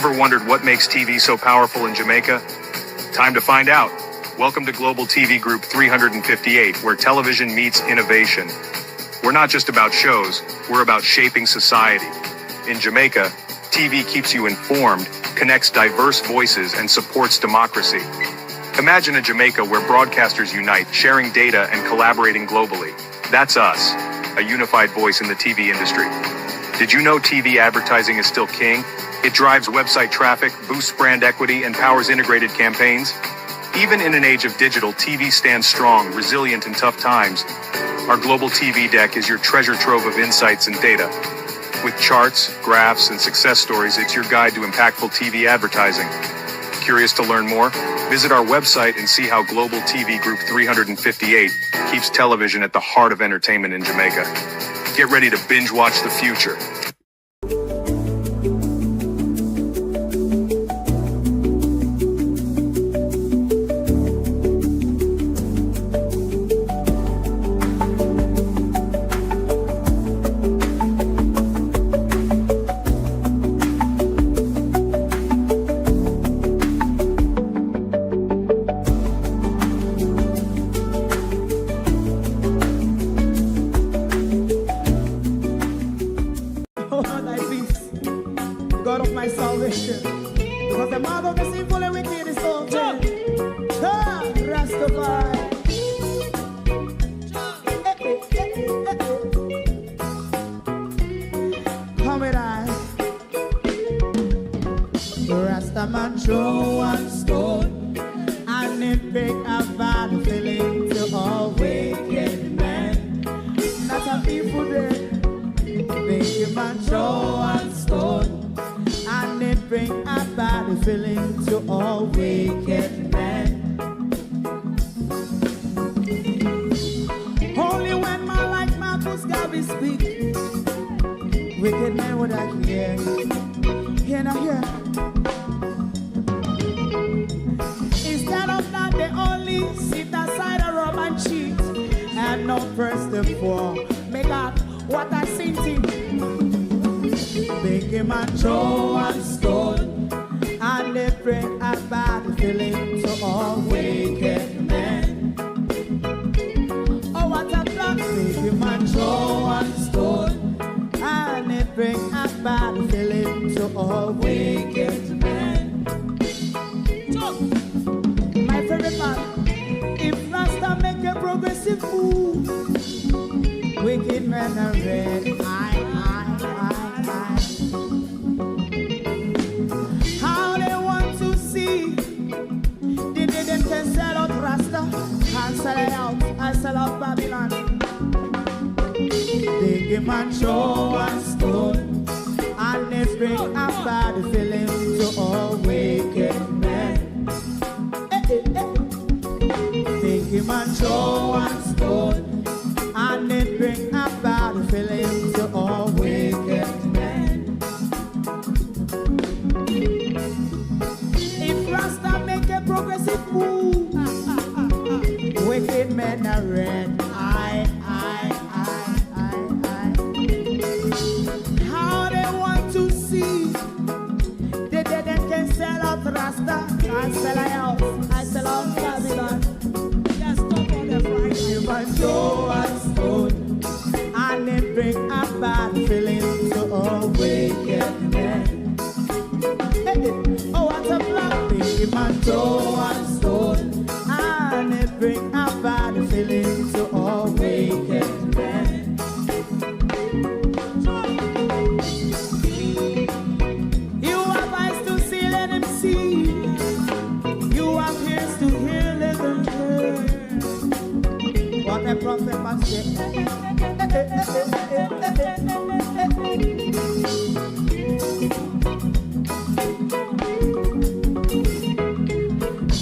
Ever wondered what makes TV so powerful in Jamaica? Time to find out. Welcome to Global TV Group 358, where television meets innovation. We're not just about shows, we're about shaping society. In Jamaica, TV keeps you informed, connects diverse voices, and supports democracy. Imagine a Jamaica where broadcasters unite, sharing data and collaborating globally. That's us, a unified voice in the TV industry. Did you know TV advertising is still king? It drives website traffic, boosts brand equity, and powers integrated campaigns. Even in an age of digital, TV stands strong, resilient in tough times. Our global TV deck is your treasure trove of insights and data. With charts, graphs, and success stories, it's your guide to impactful TV advertising. Curious to learn more? Visit our website and see how Global TV Group 358 keeps television at the heart of entertainment in Jamaica. Get ready to binge watch the future.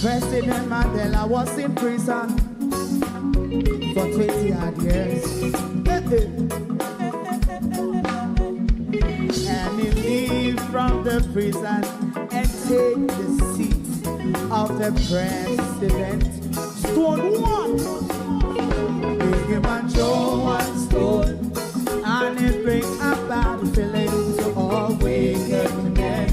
President Mandela was in prison for 20 odd years. And he leave from the prison and take the seat of the president. Stone one, bring him and show one stone, and it bring about feeling to all wicked men.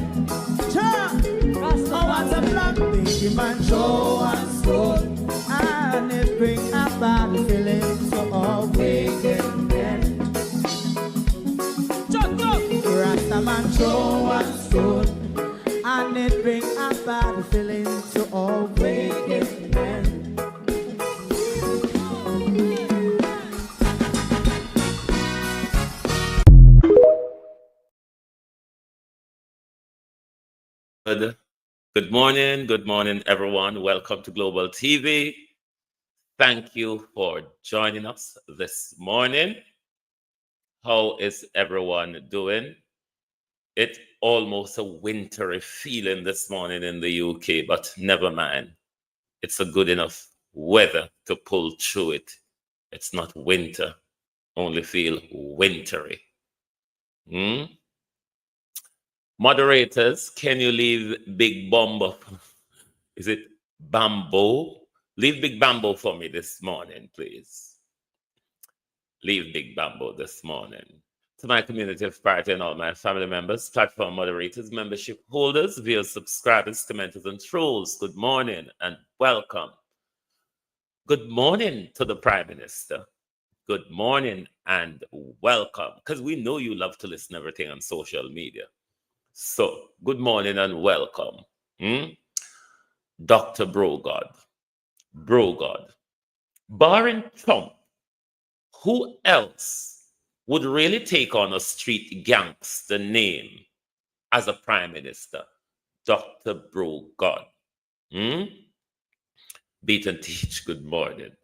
man throw a stone, and it bring a bad feeling to all wicked men. Rasta man throw a stone, and it bring a bad feeling to all wicked men. Good morning, everyone. Welcome to Global TV. Thank you for joining us this morning. How is everyone doing? It's almost a wintry feeling this morning in the UK, but never mind. It's a good enough weather to pull through it. It's not winter, only feel wintry. Moderators, can you leave Big Bumbo? Is it Bambo? Leave Big Bambo for me this morning, please. Leave Big Bambo this morning. To my community of party and all my family members, platform moderators, membership holders, viewers, subscribers, commenters, and trolls, good morning and welcome. Good morning to the Prime Minister. Good morning and welcome, because we know you love to listen to everything on social media. So, good morning and welcome. Dr. Brogard. Barring Trump, who else would really take on a street gangster name as a prime minister? Dr. Brogard. Beat and teach, good morning.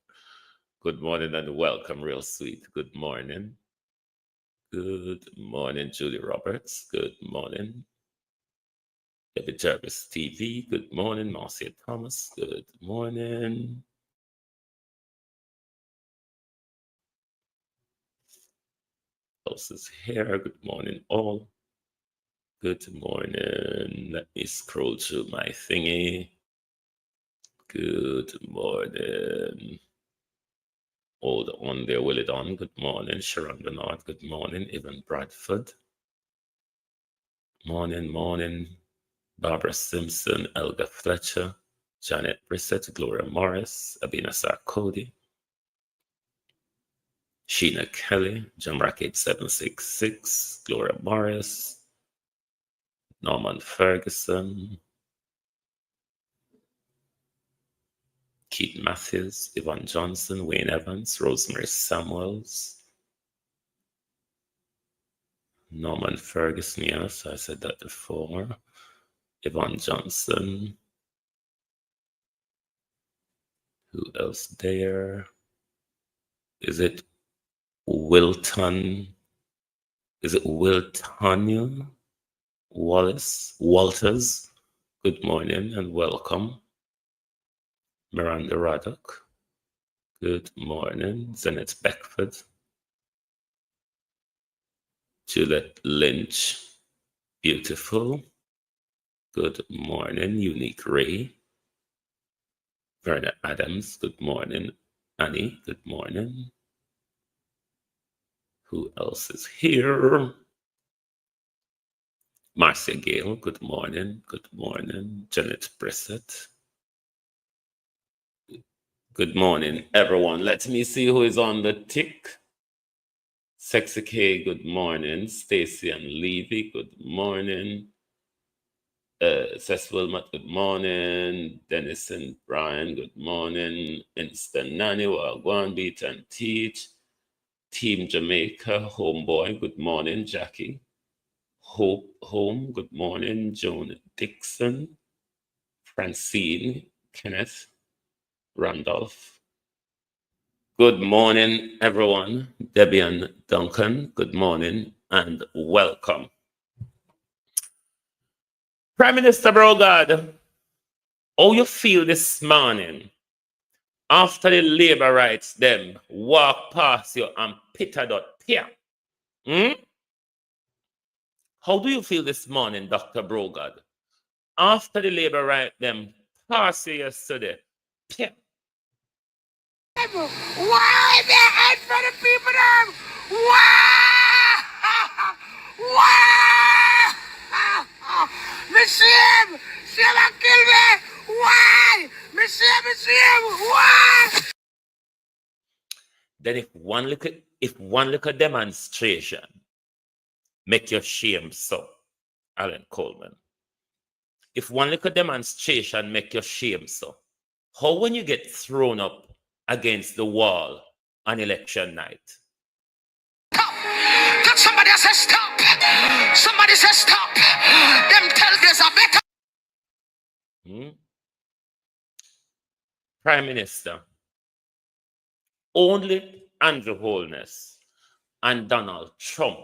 Good morning and welcome, real sweet. Good morning. Good morning, Julie Roberts. Good morning. David Jarvis TV. Good morning, Marcia Thomas. Good morning. Else is here. Good morning, all. Good morning. Let me scroll through my thingy. Good morning. Hold on there, will it on? Good morning, Sharon Bernard. Good morning, Evan Bradford. Morning. Barbara Simpson, Elga Fletcher, Janet Brissett, Gloria Morris, Abina Sarkodi, Sheena Kelly, Jamrak 8766, Gloria Morris, Norman Ferguson, Keith Matthews, Yvonne Johnson, Wayne Evans, Rosemary Samuels, Norman Ferguson, yes, I said that before, Yvonne Johnson, who else there? Is it Wiltonia Walters? Good morning and welcome. Miranda Raddock. Good morning. Zenith Beckford. Juliet Lynch. Beautiful. Good morning. Unique Ray. Verna Adams. Good morning. Annie. Good morning. Who else is here? Marcia Gale. Good morning. Good morning. Janet Brissett. Good morning, everyone. Let me see who is on the tick. Sexy K, good morning. Stacy and Levy, good morning. Cess Wilmot, good morning. Dennis and Brian, good morning. Instant Nanny, Wagwan, Beat and Teach. Team Jamaica, Homeboy, good morning. Jackie. Hope Home, good morning. Joan Dixon. Francine, Kenneth. Randolph. Good morning, everyone. Debbie and Duncan, good morning and welcome. Prime Minister Brogard, how you feel this morning after the labor rights them walk past you and pitter dot pier? How do you feel this morning, Dr. Brogard? After the labor rights them pass you yesterday, pier. Why is there hate for the people them? Why? Why? The shame! Shame and kill me! Why? Me see him. Why? Then if one little demonstration make your shame so, Alan Coleman. If one little demonstration make your shame so, how when you get thrown up against the wall on election night? That somebody says stop. Somebody says stop. Them tell there's a better. Prime Minister, only Andrew Holness and Donald Trump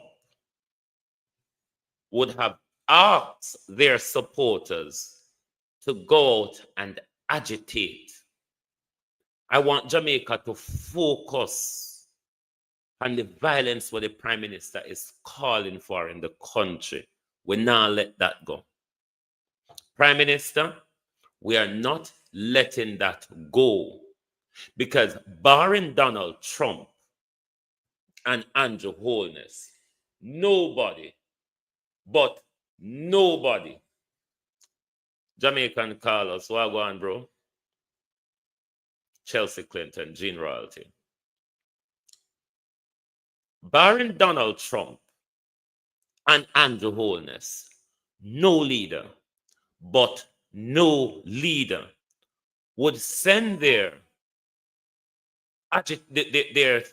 would have asked their supporters to go out and agitate. I want Jamaica to focus on the violence what the Prime Minister is calling for in the country. We now let that go. Prime Minister, we are not letting that go, because barring Donald Trump and Andrew Holness, nobody, Jamaican Carlos, what go on, bro? Chelsea Clinton, Gene Royalty. Barring Donald Trump and Andrew Holness, no leader would send their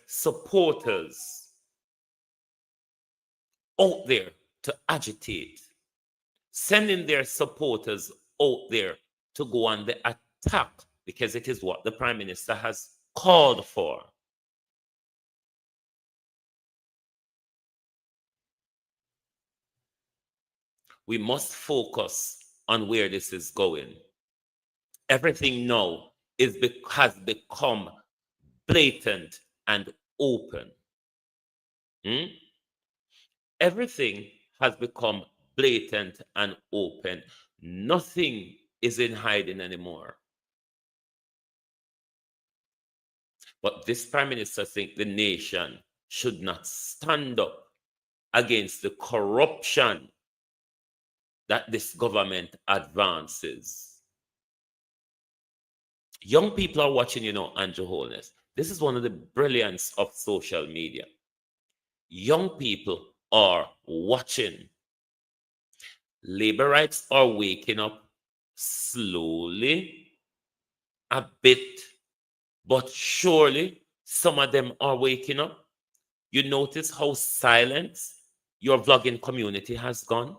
supporters out there to agitate, sending their supporters out there to go on the attack, because it is what the Prime Minister has called for. We must focus on where this is going. Everything now has become blatant and open. Everything has become blatant and open. Nothing is in hiding anymore. But this Prime Minister thinks the nation should not stand up against the corruption that this government advances. Young people are watching, Andrew Holness. This is one of the brilliance of social media. Young people are watching. Labor rights are waking up slowly, a bit, but surely some of them are waking up. You notice how silent your vlogging community has gone?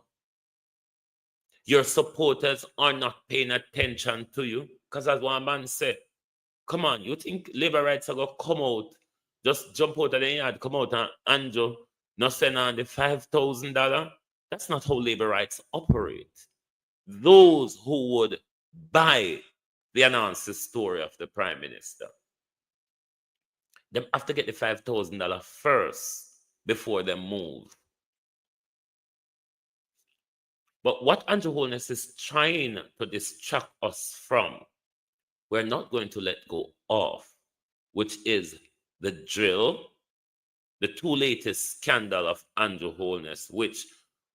Your supporters are not paying attention to you. Because as one man said, come on, you think labor rights are going to come out, just jump out of the yard, come out and Andrew, not send on the $5,000? That's not how labor rights operate. Those who would buy the announced story of the Prime Minister, they have to get the $5,000 first before they move. But what Andrew Holness is trying to distract us from, we're not going to let go of, which is the drill, the two latest scandal of Andrew Holness, which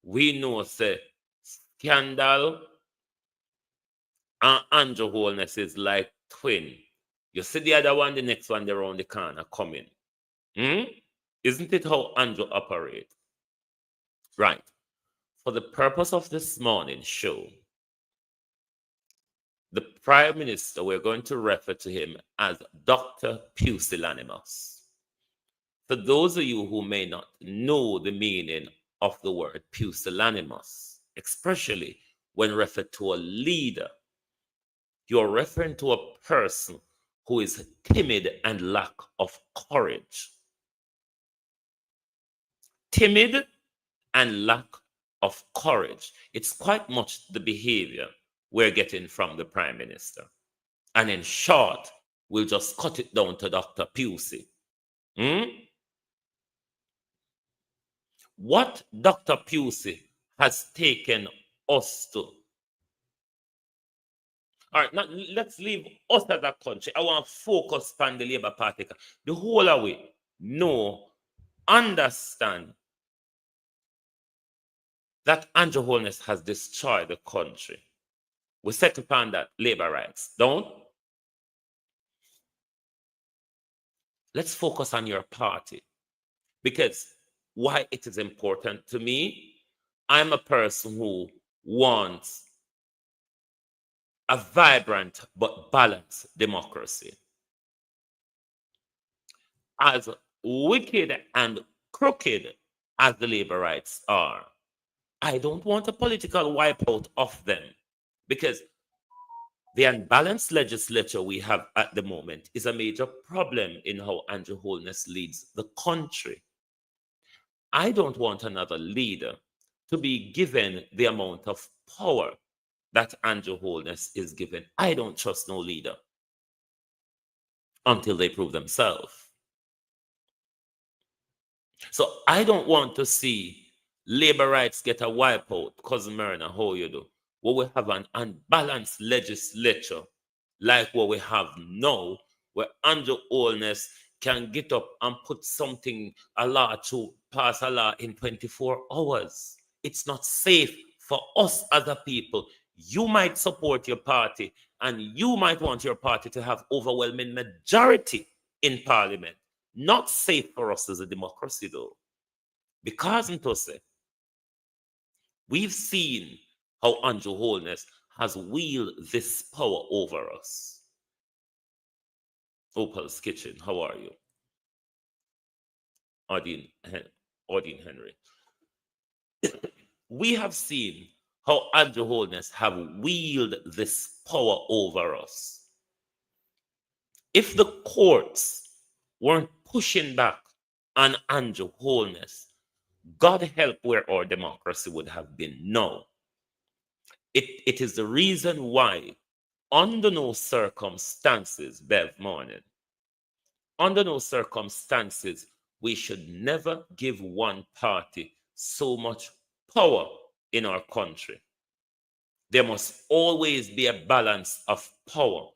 we know say scandal and Andrew Holness is like twin. You see the other one, the next one, they're around the corner coming. Isn't it how Andrew operates? Right. For the purpose of this morning's show, the Prime Minister, we're going to refer to him as Dr. Pusillanimous. For those of you who may not know the meaning of the word pusillanimous, especially when referred to a leader, you're referring to a person who is timid and lack of courage. Timid and lack of courage. It's quite much the behavior we're getting from the Prime Minister. And in short, we'll just cut it down to Dr. Pusey. What Dr. Pusey has taken us to. All right, now let's leave us as a country. I want to focus on the Labour Party. The whole away, understand that Andrew Holness has destroyed the country. We set upon that labor rights. Don't. Let's focus on your party. Because why it is important to me, I'm a person who wants a vibrant but balanced democracy. As wicked and crooked as the labor rights are, I don't want a political wipeout of them, because the unbalanced legislature we have at the moment is a major problem in how Andrew Holness leads the country. I don't want another leader to be given the amount of power that Andrew Holness is given. I don't trust no leader until they prove themselves. So I don't want to see labor rights get a wipeout. Cousin Myrna, how you do? Where we have an unbalanced legislature like what we have now, where Andrew Holness can get up and put something, a law, to pass a law in 24 hours. It's not safe for us as a people. You might support your party and you might want your party to have overwhelming majority in parliament. Not safe for us as a democracy, though. Because, Ntose, we've seen how Andrew Holness has wielded this power over us. Opal's Kitchen, how are you? Odin Henry. We have seen how Andrew Holness have wielded this power over us. If the courts weren't pushing back on Andrew Holness, God help where our democracy would have been. No. It is the reason why, under no circumstances, Bev Morning, under no circumstances, we should never give one party so much power in our country. There must always be a balance of power.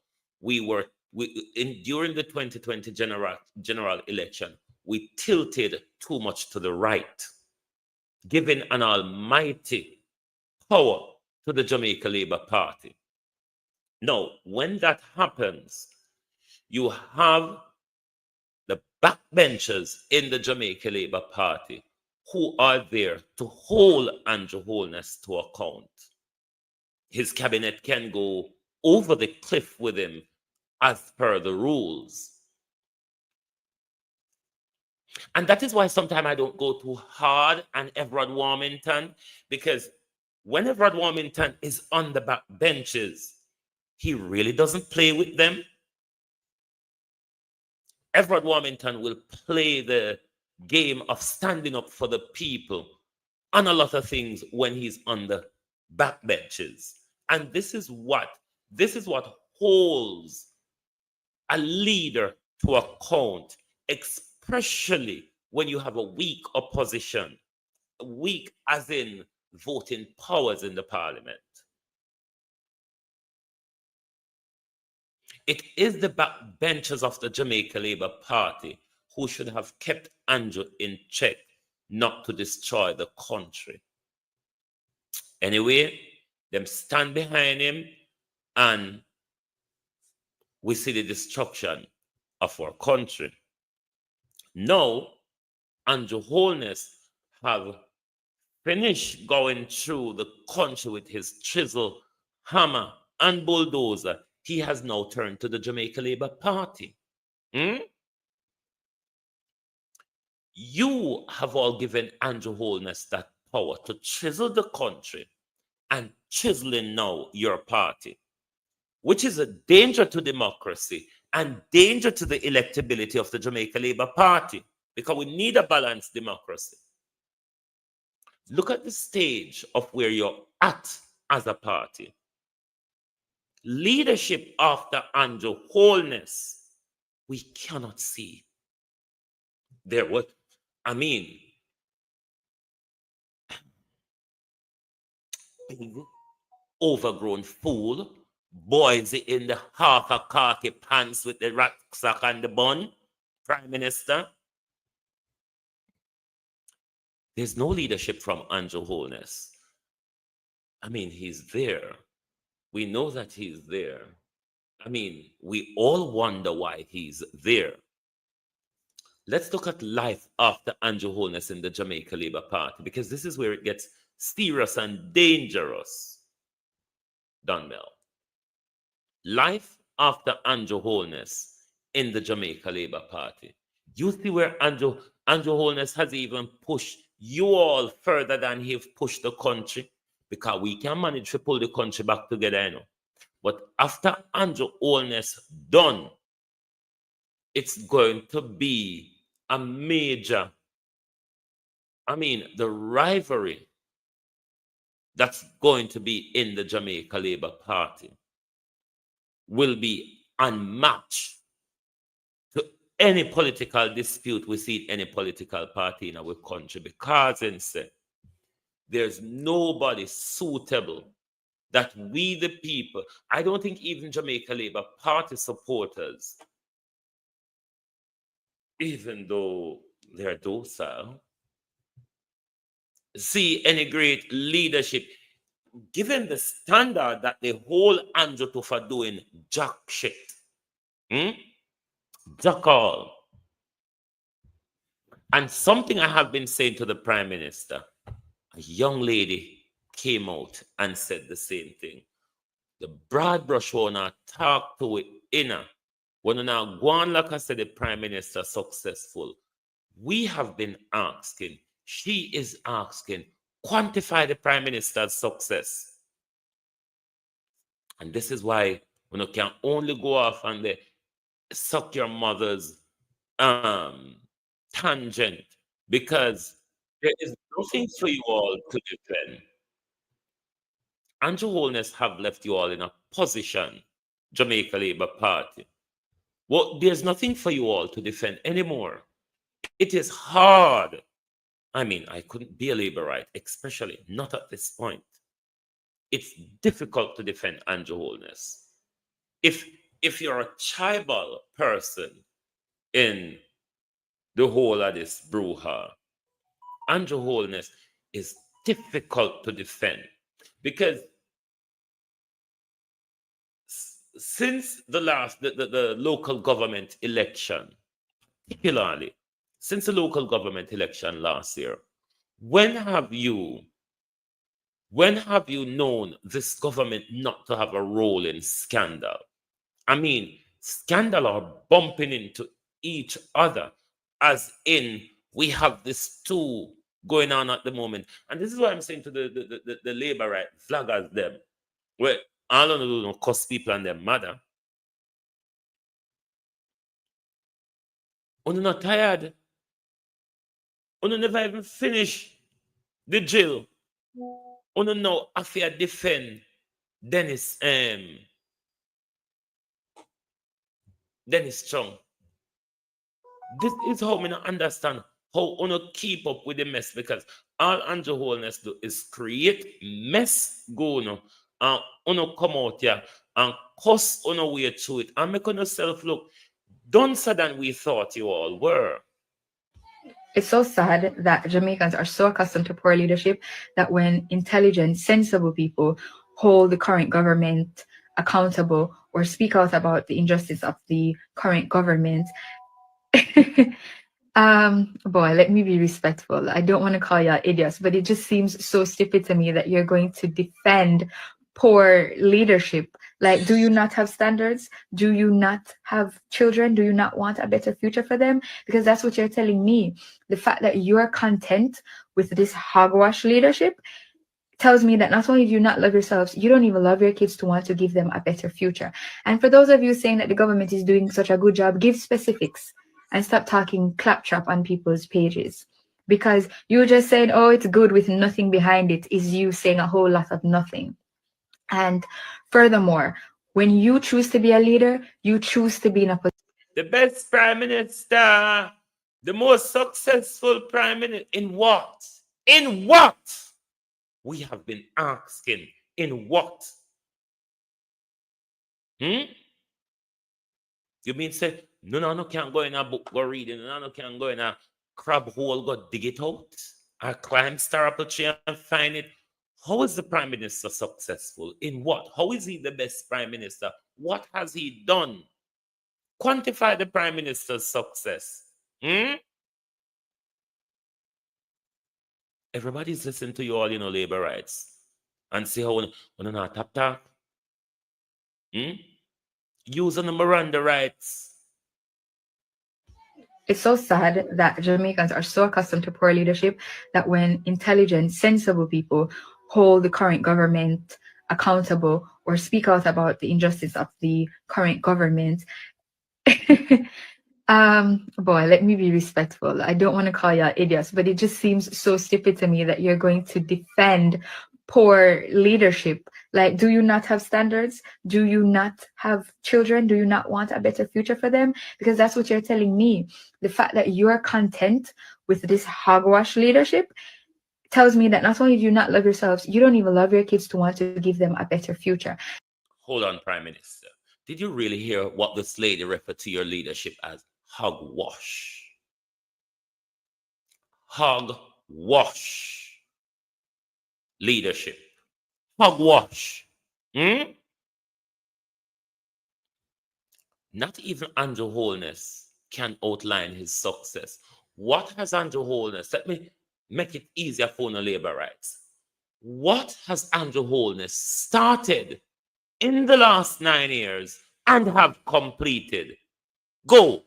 During the 2020 general election, we tilted too much to the right, giving an almighty power to the Jamaica Labour Party. Now, when that happens, you have the backbenchers in the Jamaica Labour Party who are there to hold Andrew Holness to account. His cabinet can go over the cliff with him as per the rules. And that is why sometimes I don't go too hard on Everard Warmington, because when Everard Warmington is on the back benches, he really doesn't play with them. Everard Warmington will play the game of standing up for the people on a lot of things when he's on the backbenches. And this is what holds a leader to account, especially when you have a weak opposition, weak as in voting powers in the parliament. It is the backbenchers of the Jamaica Labour Party who should have kept Andrew in check, not to destroy the country. Anyway, them stand behind him, and we see the destruction of our country. Now, Andrew Holness have finished going through the country with his chisel, hammer, and bulldozer. He has now turned to the Jamaica Labour Party. You have all given Andrew Holness that power to chisel the country and chiseling now your party, which is a danger to democracy and danger to the electability of the Jamaica Labour Party, because we need a balanced democracy. Look at the stage of where you're at as a party. Leadership after Andrew Holness, we cannot see. There, what I mean, overgrown fool, boys in the half a khaki pants with the rucksack and the bun, Prime Minister. There's no leadership from Andrew Holness. I mean, he's there, We know that he's there. I mean, we all wonder why he's there. Let's look at life after Andrew Holness in the Jamaica Labour Party, because this is where it gets serious and dangerous. Dunmel. Life after Andrew Holness in the Jamaica Labour Party. You see where Andrew Holness has even pushed you all further than he've pushed the country, because we can manage to pull the country back together, you know. But after Andrew Holness done, it's going to be a major, the rivalry that's going to be in the Jamaica Labour Party will be unmatched to any political dispute we see in any political party in our country, because there's nobody suitable that we the people, I don't think even Jamaica Labour Party supporters, even though they're docile, see any great leadership, given the standard that they hold Andrew to for doing jack shit. Jack all. And something I have been saying to the Prime Minister, a young lady came out and said the same thing. The broad brush wanna talk to it inner. When now go on, like I said, the Prime Minister successful. We have been asking, she is asking, quantify the Prime Minister's success. And this is why when you can only go off and they suck your mother's tangent, because there is nothing for you all to defend. Andrew Holness have left you all in a position, Jamaica Labour Party. Well, there's nothing for you all to defend anymore. It is hard. I couldn't be a Labourite, especially not at this point. It's difficult to defend Andrew Holness. If you're a tribal person in the whole of this brouhaha, Andrew Holness is difficult to defend, because since the local government election, particularly since the local government election last year, when have you known this government not to have a role in scandal? Scandal are bumping into each other, as in we have this two going on at the moment. And this is what I'm saying to the Labourite flaggers them. Well, I don't know, cuss people and their mother. You're not tired. You never even finish the drill. You know after defend Dennis Strong. This is how I understand how you keep up with the mess, because all Andrew Holness do is create mess going and you come out here and cuss on a way through it and make yourself look duncer than we thought you all were. It's so sad that Jamaicans are so accustomed to poor leadership that when intelligent, sensible people hold the current government accountable or speak out about the injustice of the current government, boy, let me be respectful. I don't want to call you idiots, but it just seems so stupid to me that you're going to defend poor leadership. Like, do you not have standards? Do you not have children? Do you not want a better future for them? Because that's what you're telling me. The fact that you're content with this hogwash leadership tells me that not only do you not love yourselves, you don't even love your kids to want to give them a better future. And for those of you saying that the government is doing such a good job, give specifics and stop talking claptrap on people's pages. Because you just said, oh, it's good with nothing behind it, is you saying a whole lot of nothing. And furthermore, when you choose to be a leader, you choose to be in a position. The best Prime Minister, the most successful Prime Minister, in what? In what? We have been asking, in what? You mean say, no, can't go in a book, go reading, no, can't go in a crab hole, go dig it out, or climb star apple tree and find it. How is the Prime Minister successful? In what? How is he the best Prime Minister? What has he done? Quantify the Prime Minister's success. Everybody's listening to you all, labor rights. And see how when not tap talk. Use on the Miranda rights. It's so sad that Jamaicans are so accustomed to poor leadership that when intelligent, sensible people hold the current government accountable or speak out about the injustice of the current government, boy, let me be respectful. I don't want to call you idiots, but it just seems so stupid to me that you're going to defend poor leadership. Like, do you not have standards? Do you not have children? Do you not want a better future for them? Because that's what you're telling me. The fact that you're content with this hogwash leadership tells me that not only do you not love yourselves, you don't even love your kids to want to give them a better future. Hold on, Prime Minister. Did you really hear what this lady referred to your leadership as? Hogwash. Hogwash. Leadership. Hogwash. Not even Andrew Holness can outline his success. What has Andrew Holness? Let me make it easier for the labor rights. What has Andrew Holness started in the last 9 years and have completed? Go.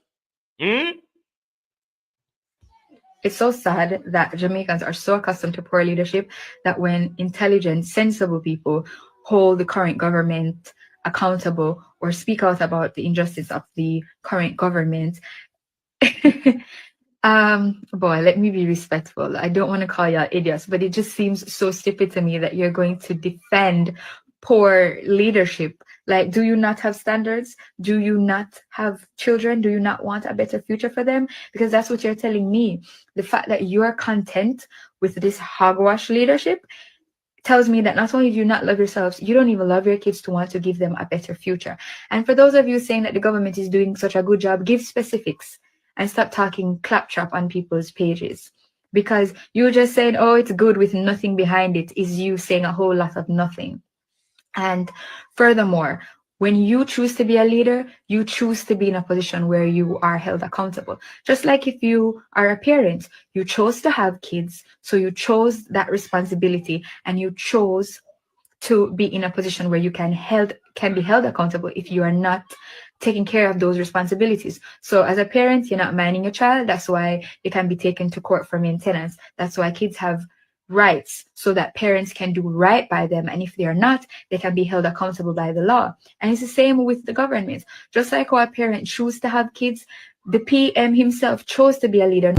It's so sad that Jamaicans are so accustomed to poor leadership that when intelligent, sensible people hold the current government accountable or speak out about the injustice of the current government, boy, let me be respectful. I don't want to call you idiots, but it just seems so stupid to me that you're going to defend poor leadership. Like, do you not have standards? Do you not have children? Do you not want a better future for them? Because that's what you're telling me. The fact that you're content with this hogwash leadership tells me that not only do you not love yourselves, you don't even love your kids to want to give them a better future. And for those of you saying that the government is doing such a good job, give specifics and stop talking claptrap on people's pages. Because you just saying, oh, it's good with nothing behind it is you saying a whole lot of nothing. And furthermore, when you choose to be a leader, you choose to be in a position where you are held accountable. Just like if you are a parent, you chose to have kids, so you chose that responsibility and you chose to be in a position where you can be held accountable if you are not taking care of those responsibilities. So as a parent, you're not minding your child. That's why you can be taken to court for maintenance. That's why kids have rights, so that parents can do right by them. And if they are not, they can be held accountable by the law. And it's the same with the government. Just like our parents choose to have kids, the PM himself chose to be a leader.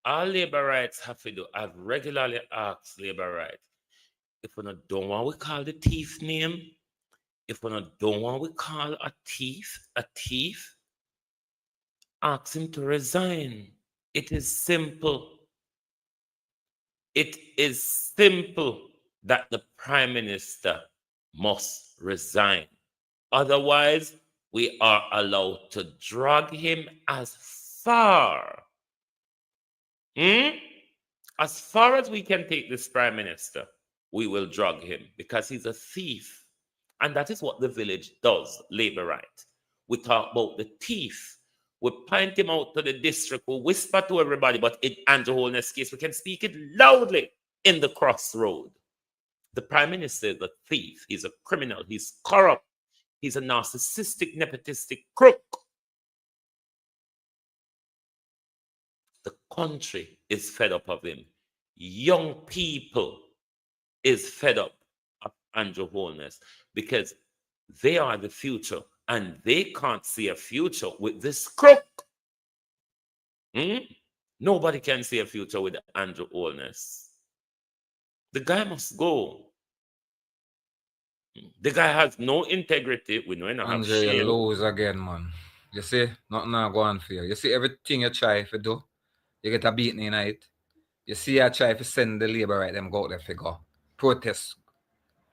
All labor rights have to do. I've regularly asked labor rights, if we don't want we call the thief name, if we don't want we call a thief, ask him to resign. It is simple. It is simple that the Prime Minister must resign. Otherwise, we are allowed to drag him as far as we can take this Prime Minister. We will drag him because he's a thief. And that is what the village does, labor right. We talk about the thief. We point him out to the district. We whisper to everybody, but in Andrew Holness' case, we can speak it loudly in the crossroad. The Prime Minister is a thief. He's a criminal. He's corrupt. He's a narcissistic, nepotistic crook. The country is fed up of him. Young people is fed up of Andrew Holness because they are the future and they can't see a future with this crook. Nobody can see a future with Andrew Holness. The guy must go. The guy has no integrity. We know he don't have Andre, shame. you lose again, man. You see, nothing not going for you. You see everything you try to do, you get a beating in it. You see, I try to send the labor right them go out there for go protest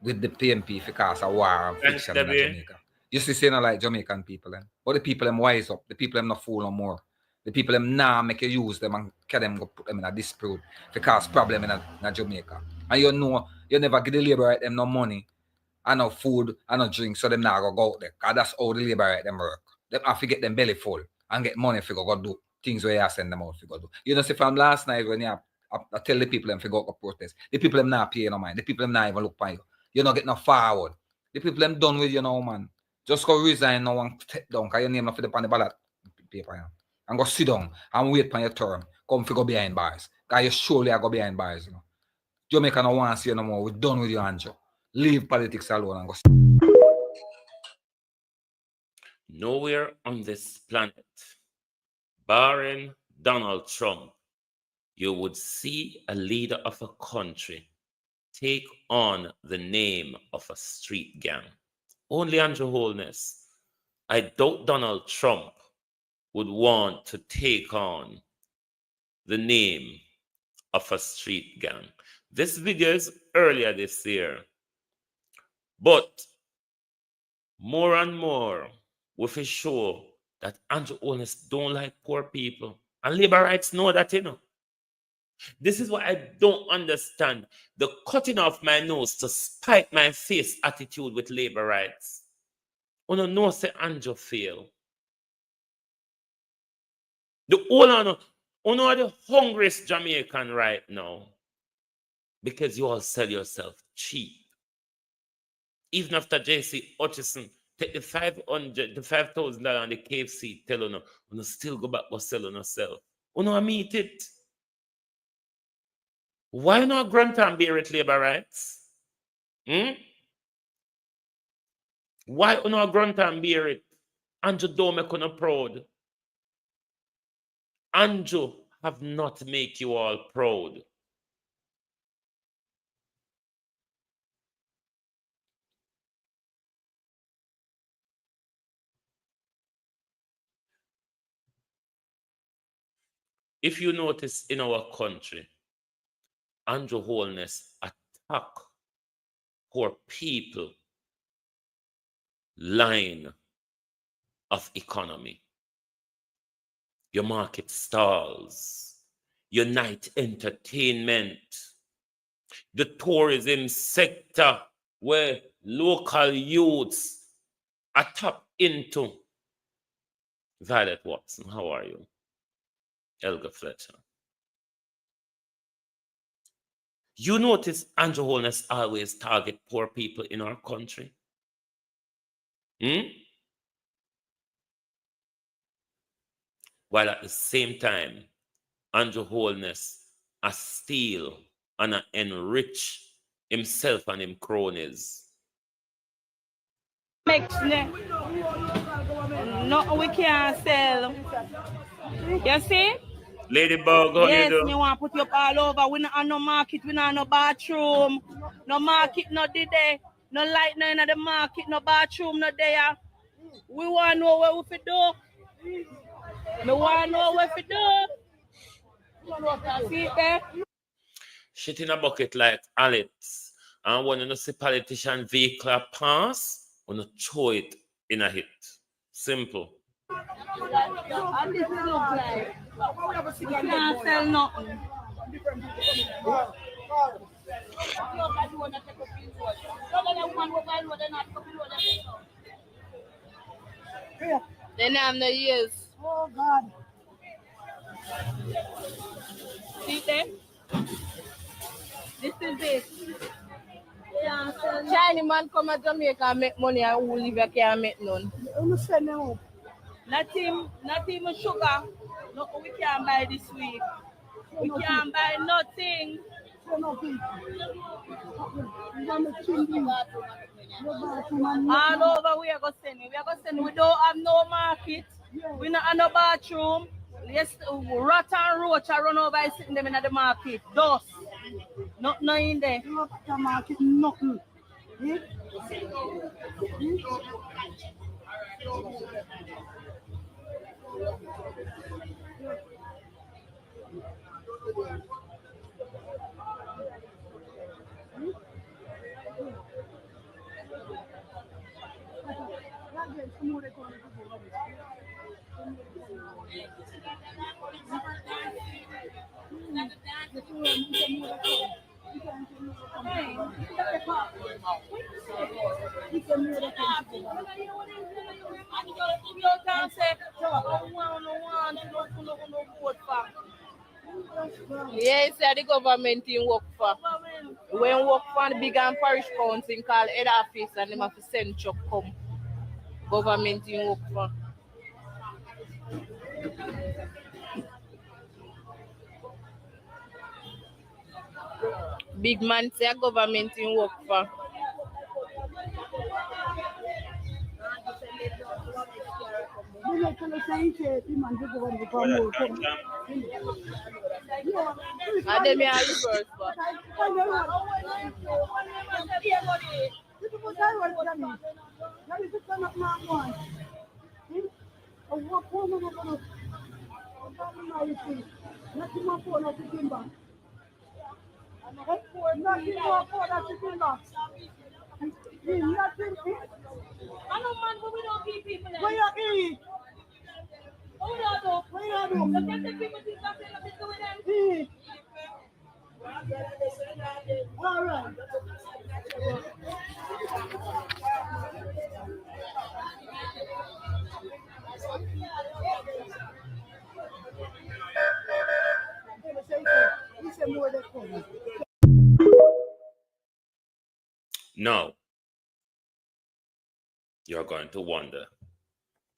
with the PMP for cause a war and friction in Jamaica. You see, saying like Jamaican people, but the people them wise up. The people them not fool no more. The people them now make you use them and can them go put them in a dispute to cause problem in Jamaica. And you know, you never give the labor right them no money and no food and no drink, so them now go out there. Because that's how the labor right them work. Them have to get them belly full and get money to go do things where you send them out to go do. You know, see from last night when I tell the people them to go protest, the people them not pay no mind. The people them not even look for you. You not get no forward. The people them done with you now, man. Just go resign now and take down because your name not for the ballot paper. You know? And go sit down and wait for your turn. Come to go behind bars. Because you surely are go behind bars, you know. Jamaica no want to see you no more. We're done with you, Andrew. Leave politics alone and go. Nowhere on this planet, barring Donald Trump, you would see a leader of a country take on the name of a street gang. Only Andrew Holness. I doubt Donald Trump would want to take on the name of a street gang. This video is earlier this year, but more and more we will show that Andrew Holness don't like poor people. And labor rights know that, you know. This is what I don't understand. The cutting off my nose to spite my face attitude with labor rights. Uno know say Andrew fail. The owner, uno are the hungriest Jamaican right now. Because you all sell yourself cheap. Even after JC Hutchison take the $5,000 on the KFC, tell uno still go back and sell on yourself. Uno meet it. Why not grant and bear it labor rights? Why uno grant and bear it? Andrew don't make uno proud. Andrew have not make you all proud. If you notice in our country, Andrew Holness attack poor people line of economy. Your market stalls, your night entertainment, the tourism sector where local youths are tapped into. Violet Watson, how are you? Elga Fletcher. You notice Andrew Holness always target poor people in our country. While at the same time, Andrew Holness steal and enrich himself and him cronies. No, we can't sell. You see? Ladybug, how yes, you do? Me want to put you up all over. We not on no market, we not on no bathroom. No market, no there. No light, no in the market, no bathroom, no there. We want to know what we fi do. Me want to know what we do. See there? Shit in a bucket like Alex. And when you see politician vehicle pass, you throw it in a hit. Simple. And this look like you can't sell nothing. Then I'm the years. Oh God. See there? This is it. Chinese man come to Jamaica and make money and who live here can't make none. Not even sugar. No, we can't buy this week. We can't buy nothing. All over we are going to send it. We are going to send it. We don't have no market. We not have no bathroom. Yes, rat and roach are run over and sitting them in the market. Dust. Nothing in there. The market, nothing. Yes, the government in work for. When work for the big and parish council called head office and them have to send truck come. Government in work for. Big man say government in work for. And then me are reverse but. Now, you're going to wonder,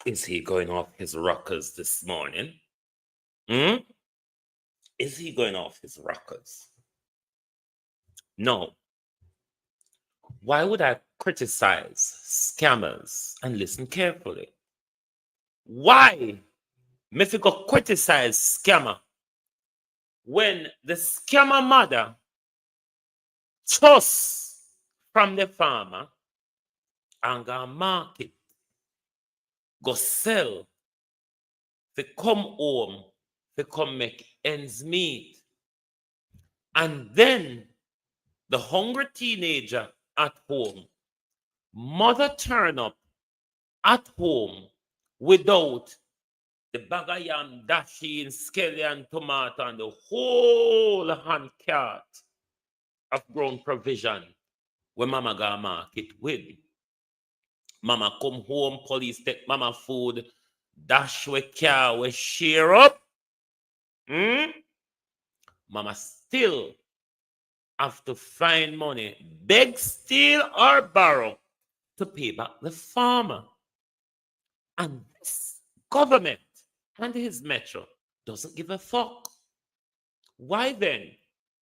is he going off his rockers this morning? Is he going off his rockers? No. Why would I criticize scammers? And listen carefully. Why me fi go criticize scammer when the scammer mother chose from the farmer and go market, go sell, to come home, to come make ends meet. And then the hungry teenager at home, mother turn up at home without the bag of yam, dashi, and skelly, and tomato, and the whole hand cart of grown provision when mama go market with. Mama come home, police take mama food, dash we car, we share up. Mama still have to find money, beg, steal, or borrow to pay back the farmer. And this government and his metro doesn't give a fuck. Why then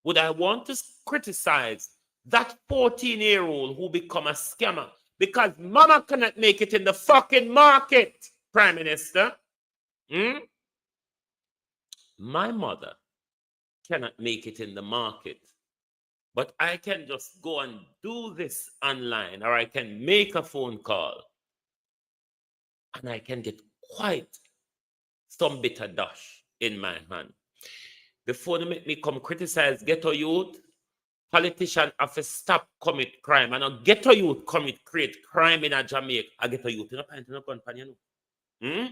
would I want to criticize that 14-year-old who become a scammer? Because mama cannot make it in the fucking market, Prime Minister. My mother cannot make it in the market. But I can just go and do this online, or I can make a phone call, and I can get quite some bit of dash in my hand. Before they make me come criticize ghetto youth, politicians have to stop commit crime. And a ghetto youth create crime in a Jamaica. A ghetto youth, you know, pint in a gun pan, you know.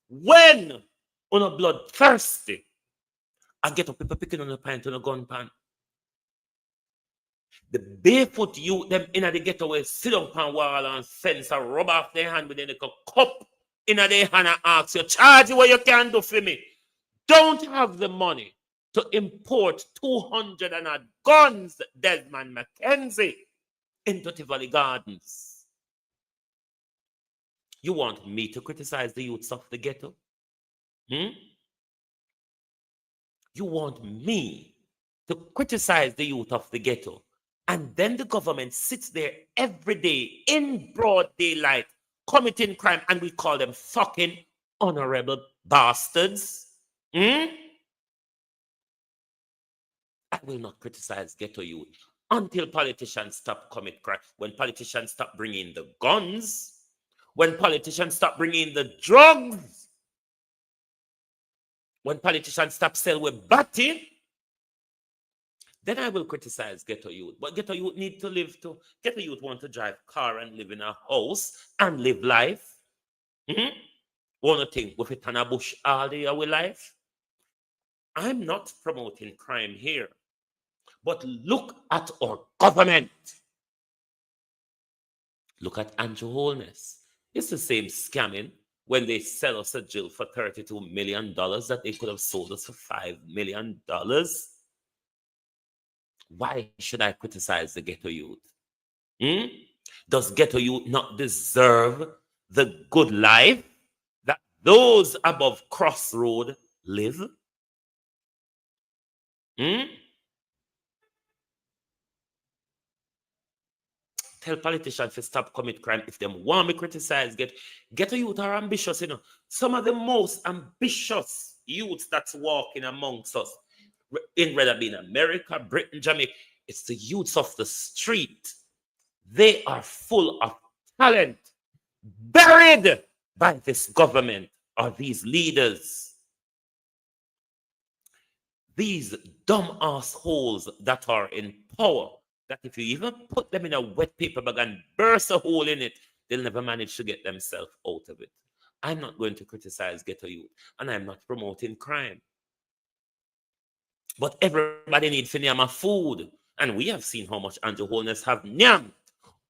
When on a blood thirsty, I get up people picking on a pint on a gun pan. The barefoot youth, them in the ghetto will sit up on wall and fence and rub off their hand with a cup in their hand and ask you, charge you what you can do for me. Don't have the money to import 200 and odd guns, Desmond McKenzie, into Tivoli Gardens. You want me to criticize the youths of the ghetto? You want me to criticize the youth of the ghetto? And then the government sits there every day in broad daylight committing crime, and we call them fucking honorable bastards. I will not criticize ghetto youth until politicians stop commit crime. When politicians stop bringing the guns, when politicians stop bringing the drugs, when politicians stop selling with batty, then I will criticize ghetto youth. But ghetto youth need to live too. Ghetto youth want to drive car and live in a house and live life. Wanna think with it on a bush all day our life? I'm not promoting crime here, but look at our government. Look at Andrew Holness. It's the same scamming when they sell us a jill for $32 million that they could have sold us for $5 million. Why should I criticize the ghetto youth? Does ghetto youth not deserve the good life that those above Crossroad live? Tell politicians to stop commit crime if them want me criticize. Ghetto youth are ambitious, you know. Some of the most ambitious youths that's walking amongst us, in whether be in America, Britain, Jamaica, it's the youths of the street. They are full of talent, buried by this government or these leaders. These dumb assholes that are in power, that if you even put them in a wet paper bag and burst a hole in it, they'll never manage to get themselves out of it. I'm not going to criticize ghetto youth, and I'm not promoting crime. But everybody needs to name a food, and we have seen how much Andrew Holness have nyam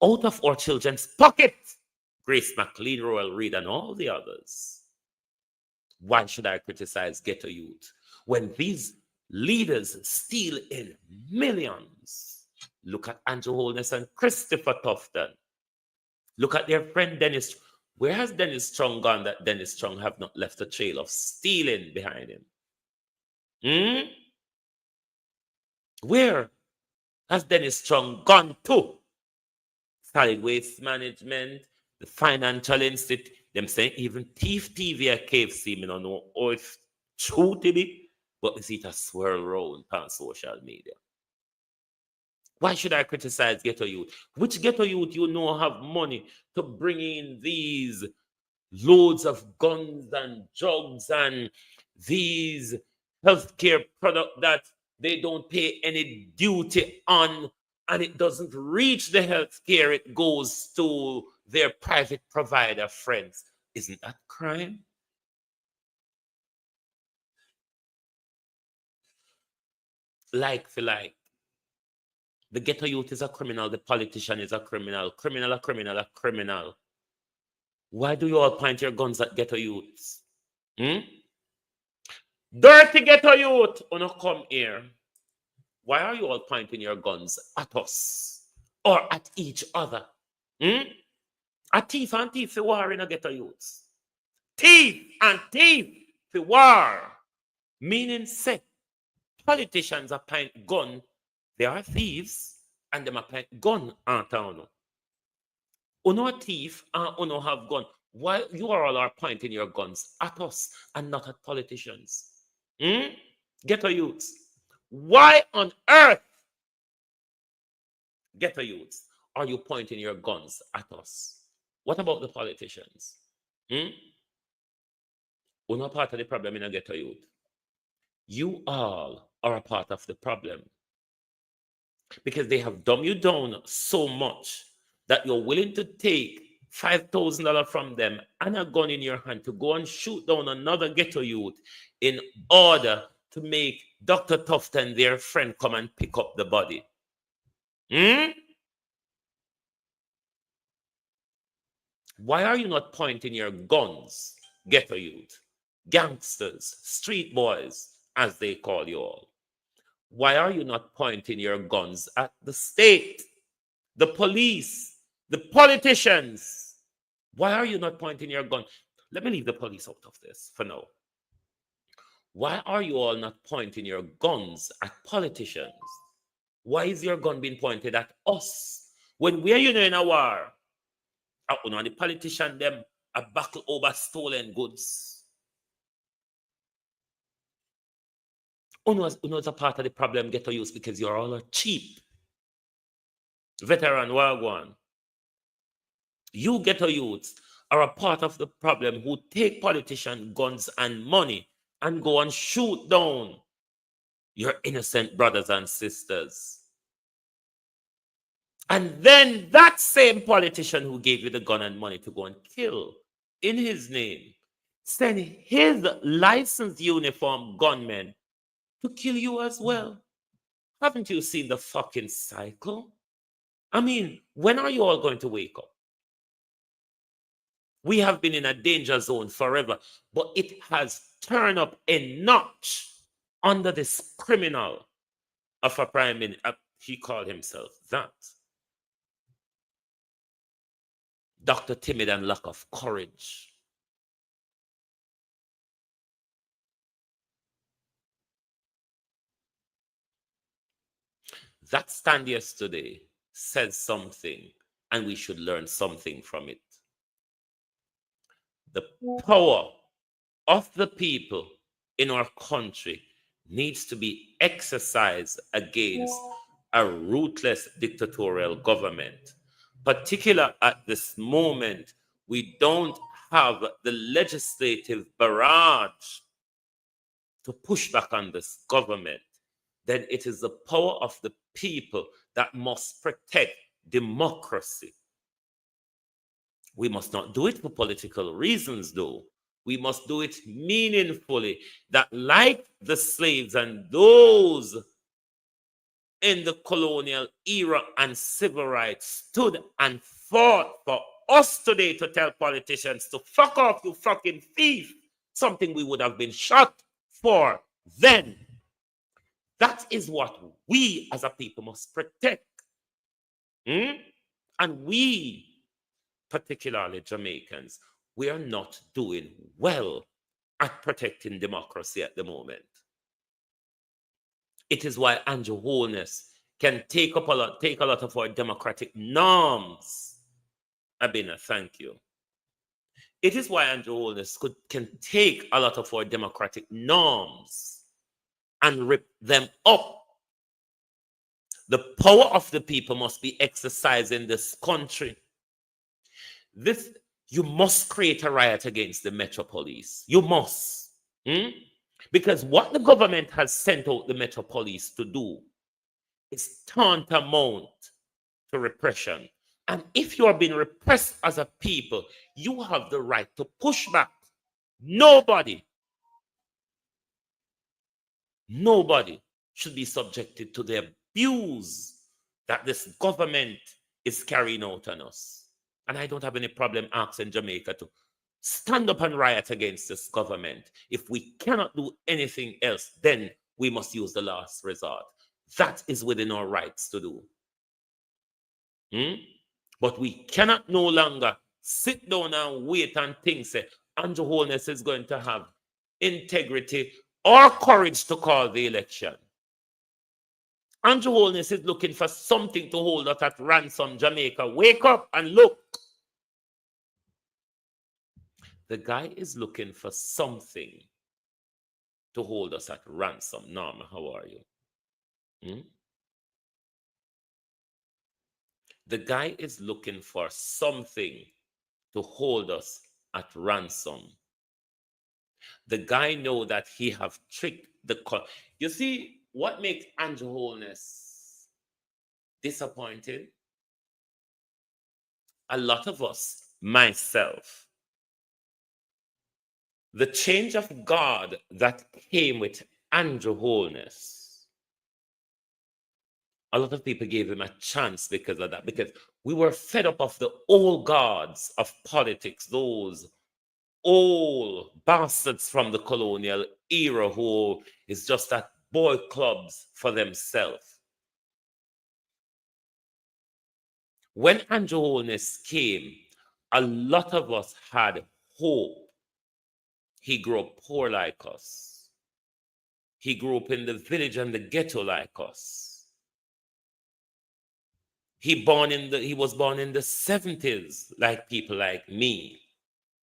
out of our children's pockets. Grace McLean, Royal Reed, and all the others. Why should I criticize ghetto youth when these leaders steal in millions? Look at Andrew Holness and Christopher Tufton. Look at their friend Dennis. Where has Dennis Strong gone that Dennis Strong have not left a trail of stealing behind him? Where has Dennis Strong gone to? Solid Waste Management, the Financial Institute, them saying even Thief TV at KFC, I don't know if true to be, but we see it a swirl around on social media. Why should I criticize ghetto youth? Which ghetto youth you know have money to bring in these loads of guns and drugs and these healthcare products that they don't pay any duty on, and it doesn't reach the healthcare, it goes to their private provider friends? Isn't that crime? Like for like. The ghetto youth is a criminal, the politician is a criminal. Criminal, a criminal, a criminal. Why do you all point your guns at ghetto youths? Dirty ghetto youth, wanna come here. Why are you all pointing your guns at us or at each other? A thief and thief for war in a ghetto youths. Thief and thief for war. Meaning say, politicians are point gun. They are thieves and them are point gun on town. Uno a thief and uno have gun. Why you all are pointing your guns at us and not at politicians? Ghetto youths. Why on earth, ghetto youths, are you pointing your guns at us? What about the politicians? We're not part of the problem in a ghetto youth. You all are a part of the problem. Because they have dumbed you down so much that you're willing to take $5,000 from them and a gun in your hand to go and shoot down another ghetto youth in order to make Dr. Tufton, their friend, come and pick up the body. Why are you not pointing your guns, ghetto youth, gangsters, street boys, as they call you all? Why are you not pointing your guns at the state, the police, the politicians? Why are you not pointing your gun? Let me leave the police out of this for now. Why are you all not pointing your guns at politicians? Why is your gun being pointed at us? When we're in a war, the politician them a battle over stolen goods. Uno is a part of the problem ghetto youth because you're all cheap. Veteran Wagwan. You ghetto youths are a part of the problem who take politician guns and money and go and shoot down your innocent brothers and sisters. And then that same politician who gave you the gun and money to go and kill in his name send his licensed uniform gunmen to kill you as well. Haven't you seen the fucking cycle? I mean, when are you all going to wake up? We have been in a danger zone forever, but it has turned up a notch under this criminal of a prime minister. He called himself that. Dr. Timid and lack of courage. That stand yesterday says something, and we should learn something from it. The power of the people in our country needs to be exercised against a ruthless dictatorial government. Particularly at this moment, we don't have the legislative barrage to push back on this government. Then it is the power of the people that must protect democracy. We must not do it for political reasons, though. We must do it meaningfully, that like the slaves and those in the colonial era and civil rights stood and fought for us today to tell politicians to fuck off, you fucking thief, something we would have been shot for then. That is what we as a people must protect. And we, particularly Jamaicans, we are not doing well at protecting democracy at the moment. It is why Andrew Holness can take a lot of our democratic norms. Abina, thank you. It is why Andrew Holness can take a lot of our democratic norms and rip them up. The power of the people must be exercised in this country. You must create a riot against the Metro Police. You must. Because what the government has sent out the Metro Police to do is tantamount to repression. And if you are being repressed as a people, you have the right to push back. Nobody should be subjected to the abuse that this government is carrying out on us. And I don't have any problem asking Jamaica to stand up and riot against this government. If we cannot do anything else, then we must use the last resort. That is within our rights to do. But we cannot no longer sit down and wait and think, say, Andrew Holness is going to have integrity or courage to call the election. Andrew Holness is looking for something to hold us at ransom, Jamaica. Wake up and look. The guy is looking for something to hold us at ransom. Norma, how are you? The guy is looking for something to hold us at ransom. The guy knows that he have tricked the court. You see, what makes Andrew Holness disappointed? A lot of us, myself, the change of God that came with Andrew Holness, a lot of people gave him a chance because of that, because we were fed up of the old gods of politics, those old bastards from the colonial era who is just at boy clubs for themselves. When Andrew Holness came, a lot of us had hope. He grew up poor like us. He grew up in the village and the ghetto like us. He was born in the 70s like people like me.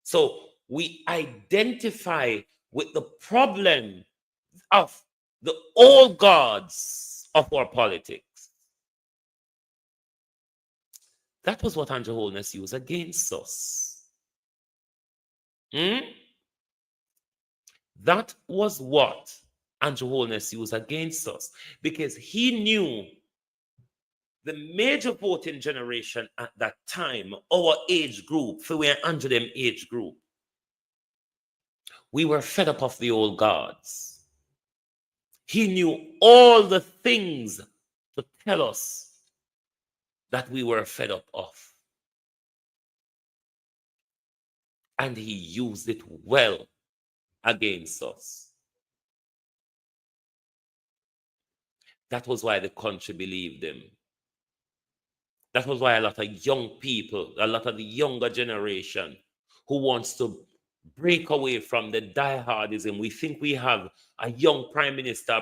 So we identify with the problem of the old gods of our politics. That was what Andrew Holness used against us. That was what Andrew Holness used against us, because he knew the major voting generation at that time, our age group, for we're under them age group, We were fed up of the old gods. He knew all the things to tell us that we were fed up of. And he used it well against us. That was why the country believed him. That was why a lot of young people, a lot of the younger generation who wants to break away from the diehardism. We think we have a young prime minister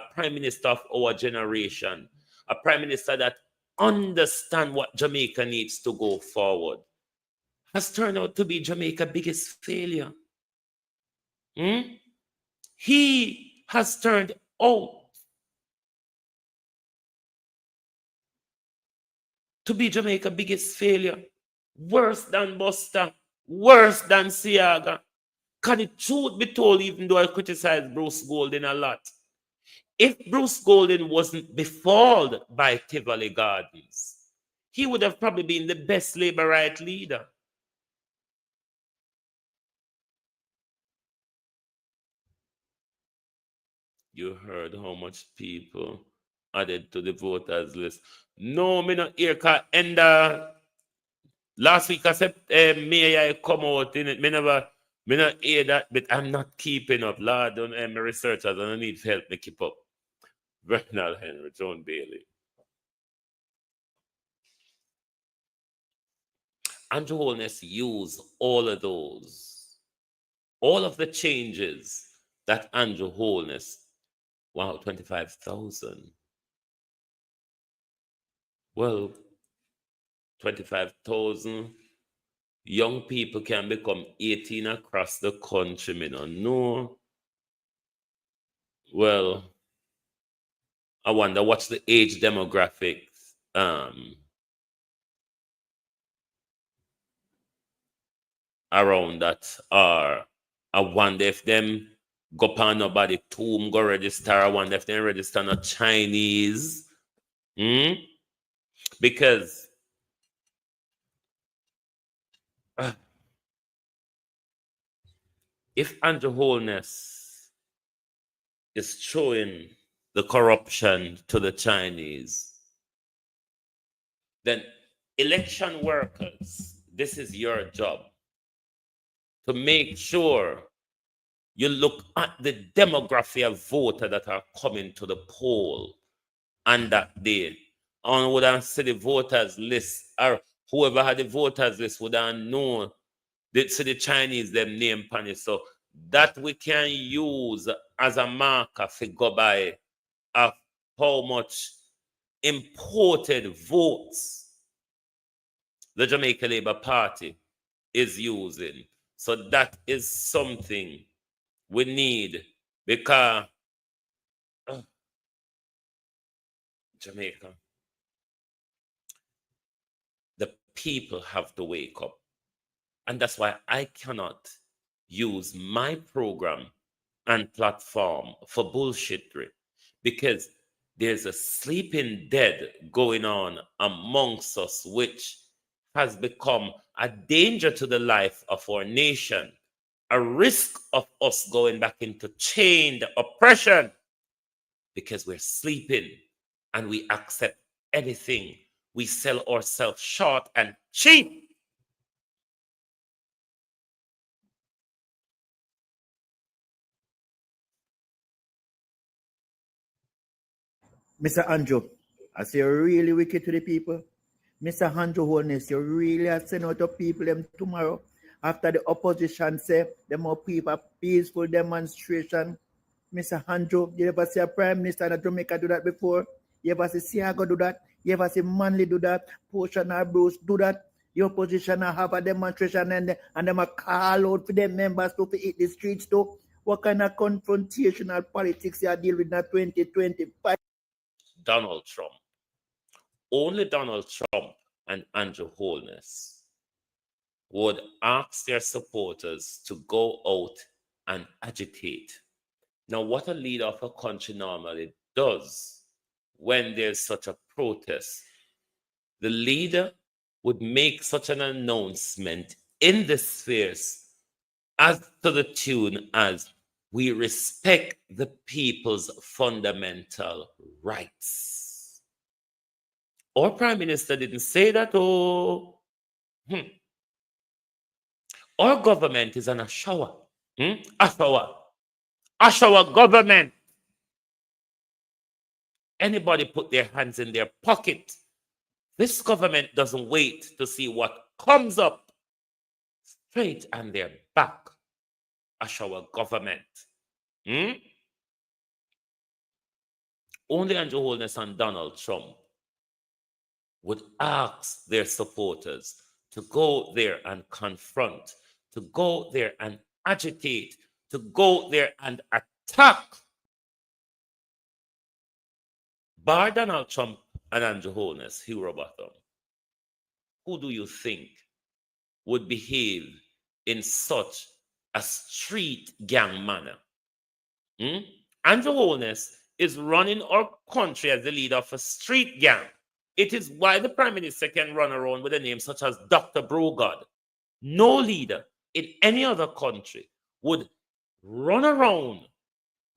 of our generation, a prime minister that understands what Jamaica needs to go forward, has turned out to be Jamaica's biggest failure. He has turned out to be Jamaica's biggest failure. Worse than Buster, worse than Siaga. Can the truth be told, even though I criticize Bruce Golding a lot, if Bruce Golding wasn't befooled by Tivoli Gardens, he would have probably been the best labor right leader. You heard how much people added to the voters list. No, me not hear, because last week I said May I come out in it. Me not hear that, but I'm not keeping up. Lord, don't my researchers, I don't need help me keep up. Bernard Henry, John Bailey. Andrew Holness used all of those, all of the changes that Andrew Holness, wow, 25,000. Well, 25,000 young people can become 18 across the country, me don't know. Well, I wonder what's the age demographics around that are. I wonder if them go pan nobody tomb go register. I wonder if they register not Chinese. Because if Andrew Holness is showing the corruption to the Chinese, then election workers, this is your job to make sure you look at the demography of voters that are coming to the poll on that day. And would have see the voters list, or whoever had the voters list would have known the Chinese them name pan it. So that we can use as a marker to go by of how much imported votes the Jamaica Labour Party is using. So that is something we need, because Jamaica, the people have to wake up. And that's why I cannot use my program and platform for bullshittery, because there's a sleeping dead going on amongst us, which has become a danger to the life of our nation, a risk of us going back into chained oppression, because we're sleeping and we accept anything. We sell ourselves short and cheap. Mr. Andrew, I say you're really wicked to the people. Mr. Andrew Holness, you really are sending out to people them tomorrow after the opposition say them more people peaceful demonstration. Mr. Andrew, you ever see a prime minister in Jamaica do that before? You ever see Siago do that? You ever see Manley do that? Portion or Bruce do that? Your opposition have a demonstration and them a call out for them members to hit the streets too. What kind of confrontational politics you are dealing with in 2025? Donald Trump. Only Donald Trump and Andrew Holness would ask their supporters to go out and agitate. Now, what a leader of a country normally does when there's such a protest, the leader would make such an announcement in the spheres as to the tune as, We respect the people's fundamental rights. Our Prime Minister didn't say that, oh. Our government is on a shower. A shower. A shower government. Anybody put their hands in their pocket. This government doesn't wait to see what comes up. Straight on their back. A shower government. Only Andrew Holness and Donald Trump would ask their supporters to go there and confront, to go there and agitate, to go there and attack. Bar Donald Trump and Andrew Holness, Hero Bottom, who do you think would behave in such a street gang manner? Andrew Holness is running our country as the leader of a street gang. It is why the Prime Minister can run around with a name such as Dr. Brogard. No leader in any other country would run around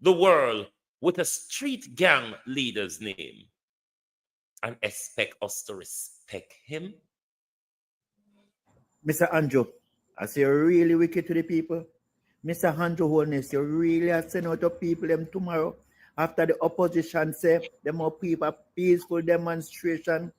the world with a street gang leader's name and expect us to respect him. Mr. Andrew, I say you're really wicked to the people. Mr. Andrew Holness, you really are sending out the people them tomorrow after the opposition say them more people peaceful demonstration.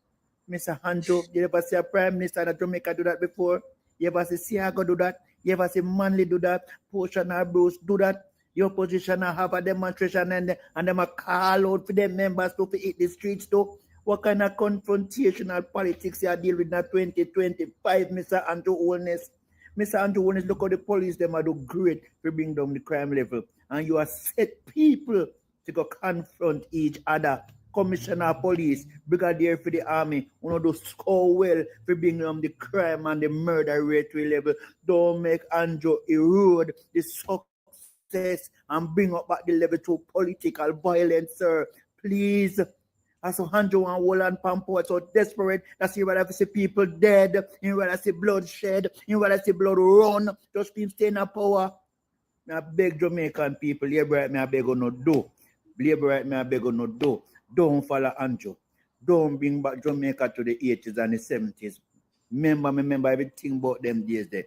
Mr. Andrew, you ever see a Prime Minister of Jamaica do that before? You ever see Siago do that? You ever see Manley do that? Portion or Bruce do that? Your opposition have a demonstration and them a call out for them members to hit the streets too. What kind of confrontational politics you deal with in 2025, Mr. Andrew Holness? Mr. Andrew Holness, look how the police them are do great to bring down the crime level. And you are set people to go confront each other. Commissioner of Police, Brigadier for the Army, one of those score well for bring down the crime and the murder rate to a level. Don't make Andrew erode the success and bring up back the level to political violence, sir. Please. As Andrew and Woland Pampo are so desperate that you rather see people dead, you rather see bloodshed, you rather see blood run, just keep staying in power. I beg Jamaican people, labor right me, I beg you not do. Labor right me, I beg you not do. Don't follow Andrew. Don't bring back Jamaica to the 80s and the 70s. Remember everything about them days there.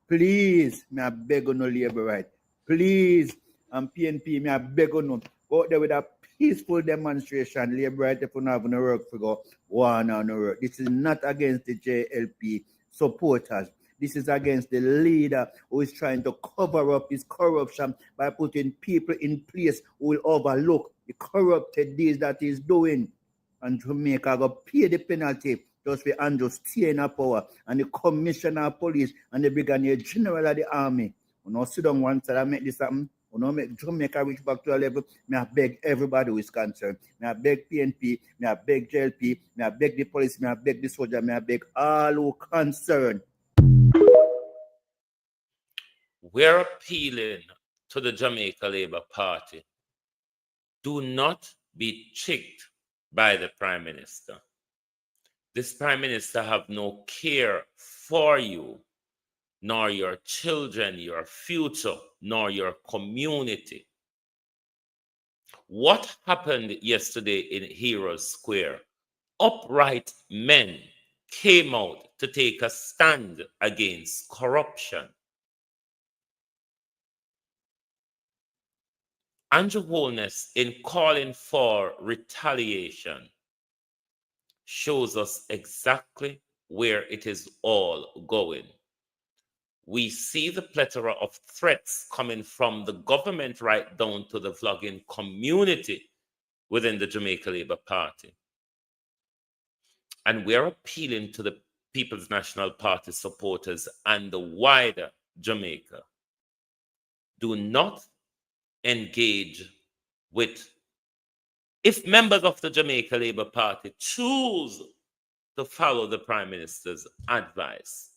Please, me I beg you no labor right. Please, and PNP, me I beg you no. Go out there with a peaceful demonstration, labor right if you don't have no work for go one on the work. This is not against the JLP supporters. This is against the leader who is trying to cover up his corruption by putting people in place who will overlook the corrupted deeds that he's doing. And Jamaica go pay the penalty just for Andrew staying in power and the commissioner of police and the brigadier general of the army. You know, sit down one side and make this happen. You know, make Jamaica reach back to a level. May I beg everybody who is concerned. May I beg PNP. May I beg JLP. May I beg the police. May I beg the soldier. May I beg all who concerned. We're appealing to the Jamaica Labour Party. Do not be tricked by the Prime Minister. This Prime Minister have no care for you, nor your children, your future, nor your community. What happened yesterday in Heroes Square? Upright men came out to take a stand against corruption. Andrew Holness, in calling for retaliation, shows us exactly where it is all going. We see the plethora of threats coming from the government right down to the vlogging community within the Jamaica Labour Party. And we're appealing to the People's National Party supporters and the wider Jamaica. Do not engage with, if members of the Jamaica Labour Party choose to follow the Prime Minister's advice,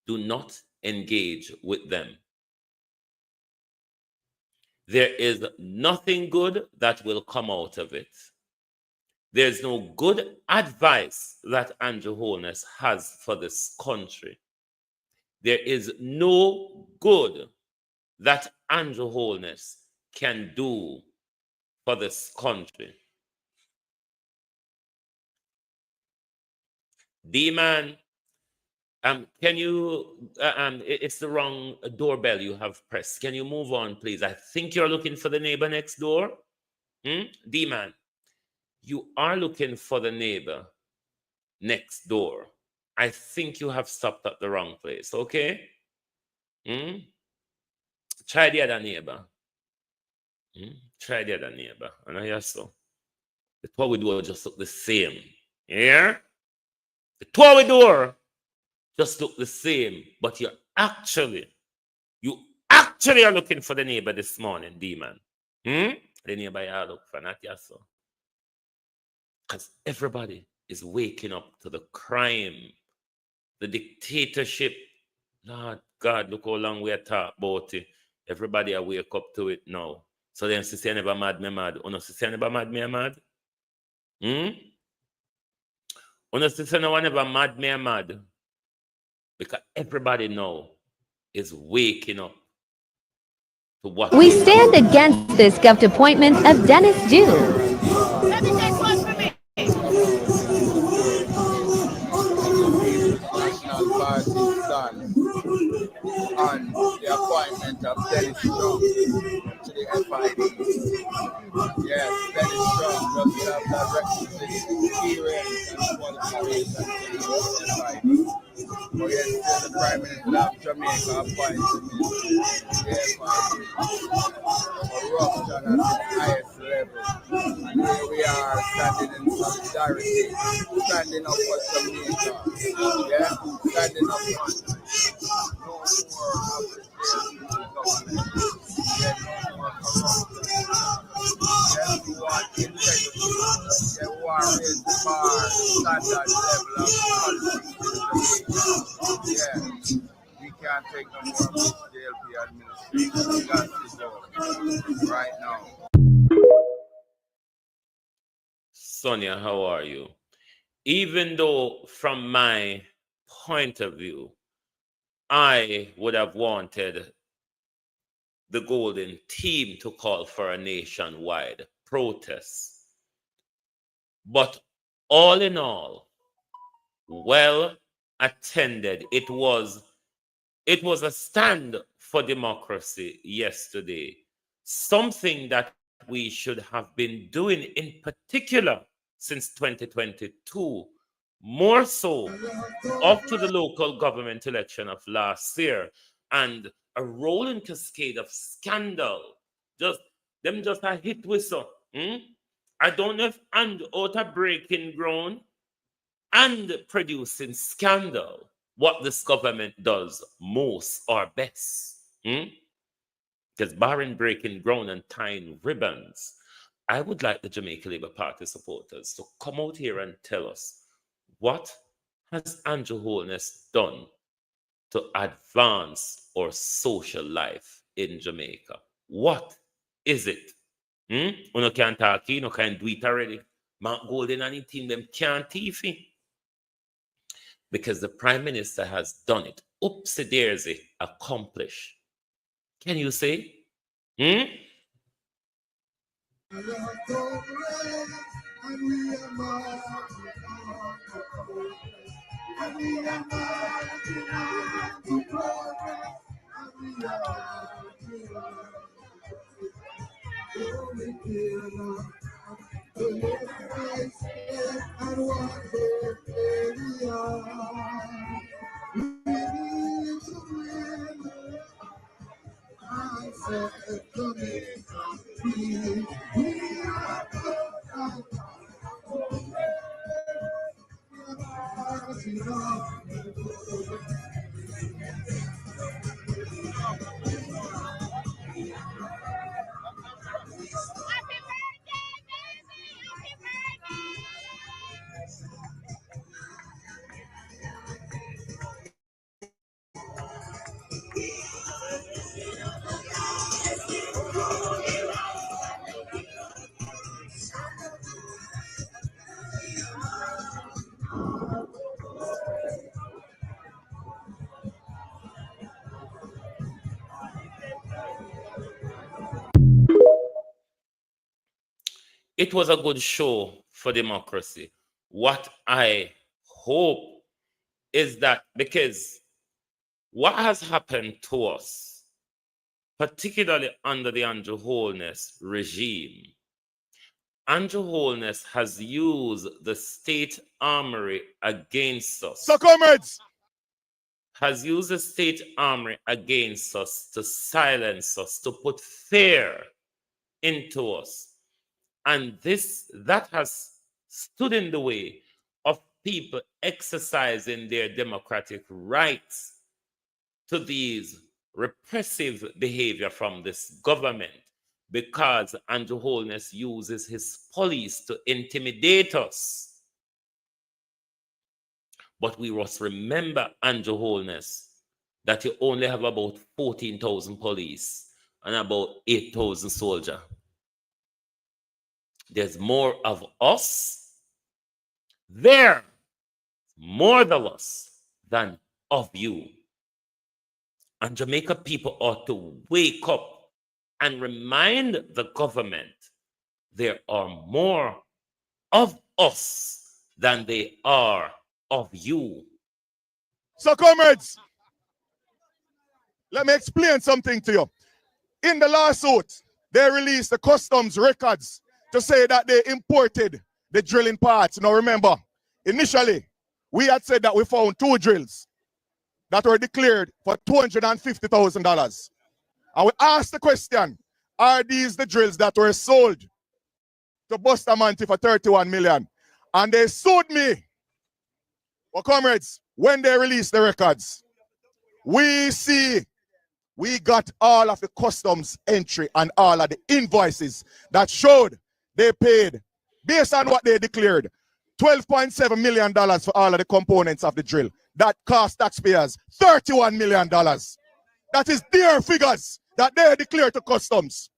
do not engage with them. There is nothing good that will come out of it. There's no good advice that Andrew Holness has for this country. There is no good that Andrew Holness can do for this country. D-Man, can you, it's the wrong doorbell you have pressed. Can you move on, please? I think you're looking for the neighbor next door. D-Man, you are looking for the neighbor next door. I think you have stopped at the wrong place, okay? Try the other neighbor. Try the other neighbor. And I hear so. The two we do just look the same. Yeah? The two we do just look the same, but you actually are looking for the neighbor this morning, D-Man. The neighbor you look for, not yourself. Because everybody is waking up to the crime, the dictatorship. Lord God, look how long we are talking about it. Everybody will wake up to it now. So then, sister, you never mad me mad. Uno sister, you never mad me mad. Uno sister, no one never mad me mad. Because everybody now is waking up to what we stand against this government appointment of Dennis Jew. Let me take one for me. National Party stand on the appointment of Dennis Trump to the FID. Yes, Dennis Trump does have that requisite experience and qualifications to the FID. But yet still the Prime Minister of Jamaica appointed him to the FID. Corruption at the highest level. And here we are standing in solidarity, standing up for Jamaica. Yeah, standing up for no more appreciation of government. Yeah, no more corruption. Yeah, we want integrity. Yeah, we want to raise the bar, standard level of politics in Jamaica. Yeah, we can't take no more of this JLP administration. We got to go right now. Sonia, how are you? Even though from my point of view, I would have wanted the Golden Team to call for a nationwide protest. But all in all, well attended. It was a stand for democracy yesterday. Something that we should have been doing in particular since 2022, more so up to the local government election of last year, and a rolling cascade of scandal. Just a hit whistle. I don't know if and out of breaking ground and producing scandal, what this government does most or best. Because barring breaking ground and tying ribbons, I would like the Jamaica Labour Party supporters to come out here and tell us, what has Andrew Holness done to advance our social life in Jamaica? What is it? You can't talk, you can't do it already. Mark Golden and his team, them can't thief it. Because the Prime Minister has done it. Oopsie daisy, accomplished. Can you say? it was a good show for democracy. What I hope is that, because what has happened to us, particularly under the Andrew Holness regime, Andrew Holness has used the state armory against us. So, comrades, has used the state armory against us to silence us, to put fear into us. And that has stood in the way of people exercising their democratic rights to these repressive behavior from this government, because Andrew Holness uses his police to intimidate us. But we must remember, Andrew Holness, that you only have about 14,000 police and about 8,000 soldiers. There's more of us there, more of us than of you. And Jamaica people ought to wake up and remind the government there are more of us than they are of you. So, comrades, let me explain something to you. In the lawsuit, they released the customs records to say that they imported the drilling parts. Now remember, initially, we had said that we found 2 drills that were declared for $250,000. And we asked the question, are these the drills that were sold to Bustamante for 31 million? And they sued me. Well, comrades, when they released the records, we got all of the customs entry and all of the invoices that showed they paid, based on what they declared, $12.7 million for all of the components of the drill. That cost taxpayers $31 million. That is their figures that they declared to customs.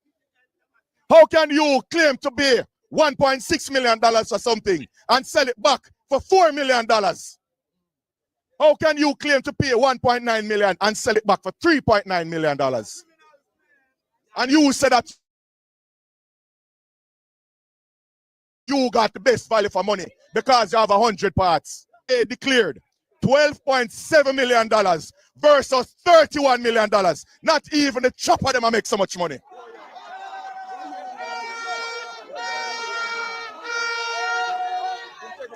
How can you claim to pay $1.6 million for something and sell it back for $4 million? How can you claim to pay $1.9 million and sell it back for $3.9 million? And you said that you got the best value for money because you have 100 parts. They declared $12.7 million versus $31 million. Not even the chopper them make so much money.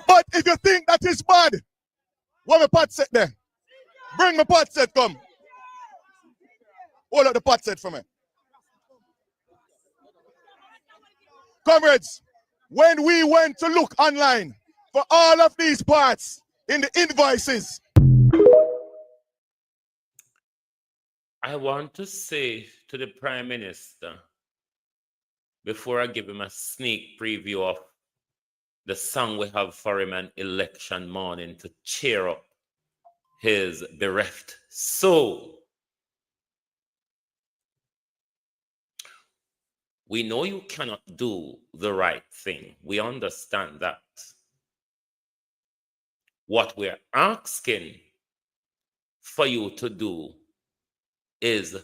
But if you think that is bad, what my pot set there? Bring my pot set, come. Hold up the pot set for me. Comrades, when we went to look online for all of these parts in the invoices, I want to say to the Prime Minister, before I give him a sneak preview of the song we have for him on election morning to cheer up his bereft soul. We know you cannot do the right thing. We understand that. What we're asking for you to do is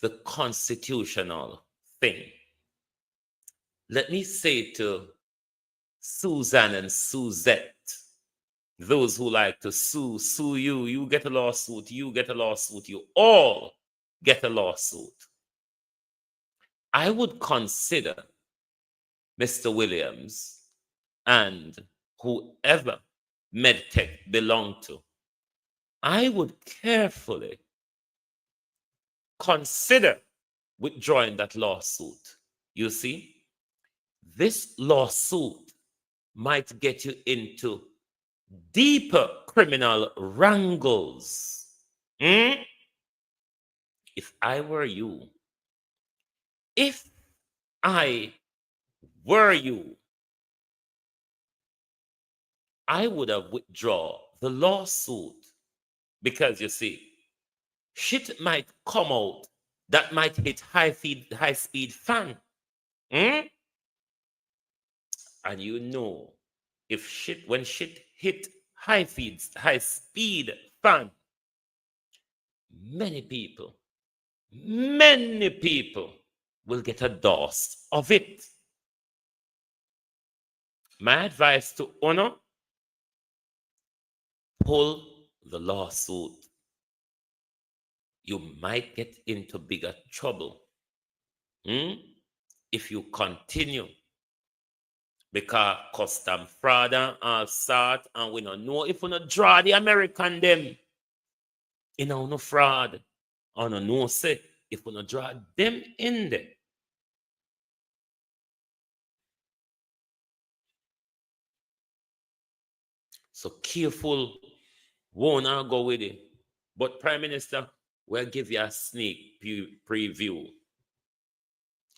the constitutional thing. Let me say to Susan and Suzette, those who like to sue you, you get a lawsuit, you get a lawsuit, you all get a lawsuit. I would consider Mr. Williams and whoever MedTech belonged to, I would carefully consider withdrawing that lawsuit. You see, this lawsuit might get you into deeper criminal wrangles. If I were you, I would have withdrawn the lawsuit, because you see, shit might come out that might hit high-speed fan. And you know, when shit hit high-speed fan, many people will get a dose of it. My advice to honor, pull the lawsuit. You might get into bigger trouble if you continue. Because custom fraud and all sort, and we don't know if we not draw the American them. You know, no fraud. Or no say, if we not draw them in there. So careful, won't go with it. But Prime Minister, we'll give you a sneak preview.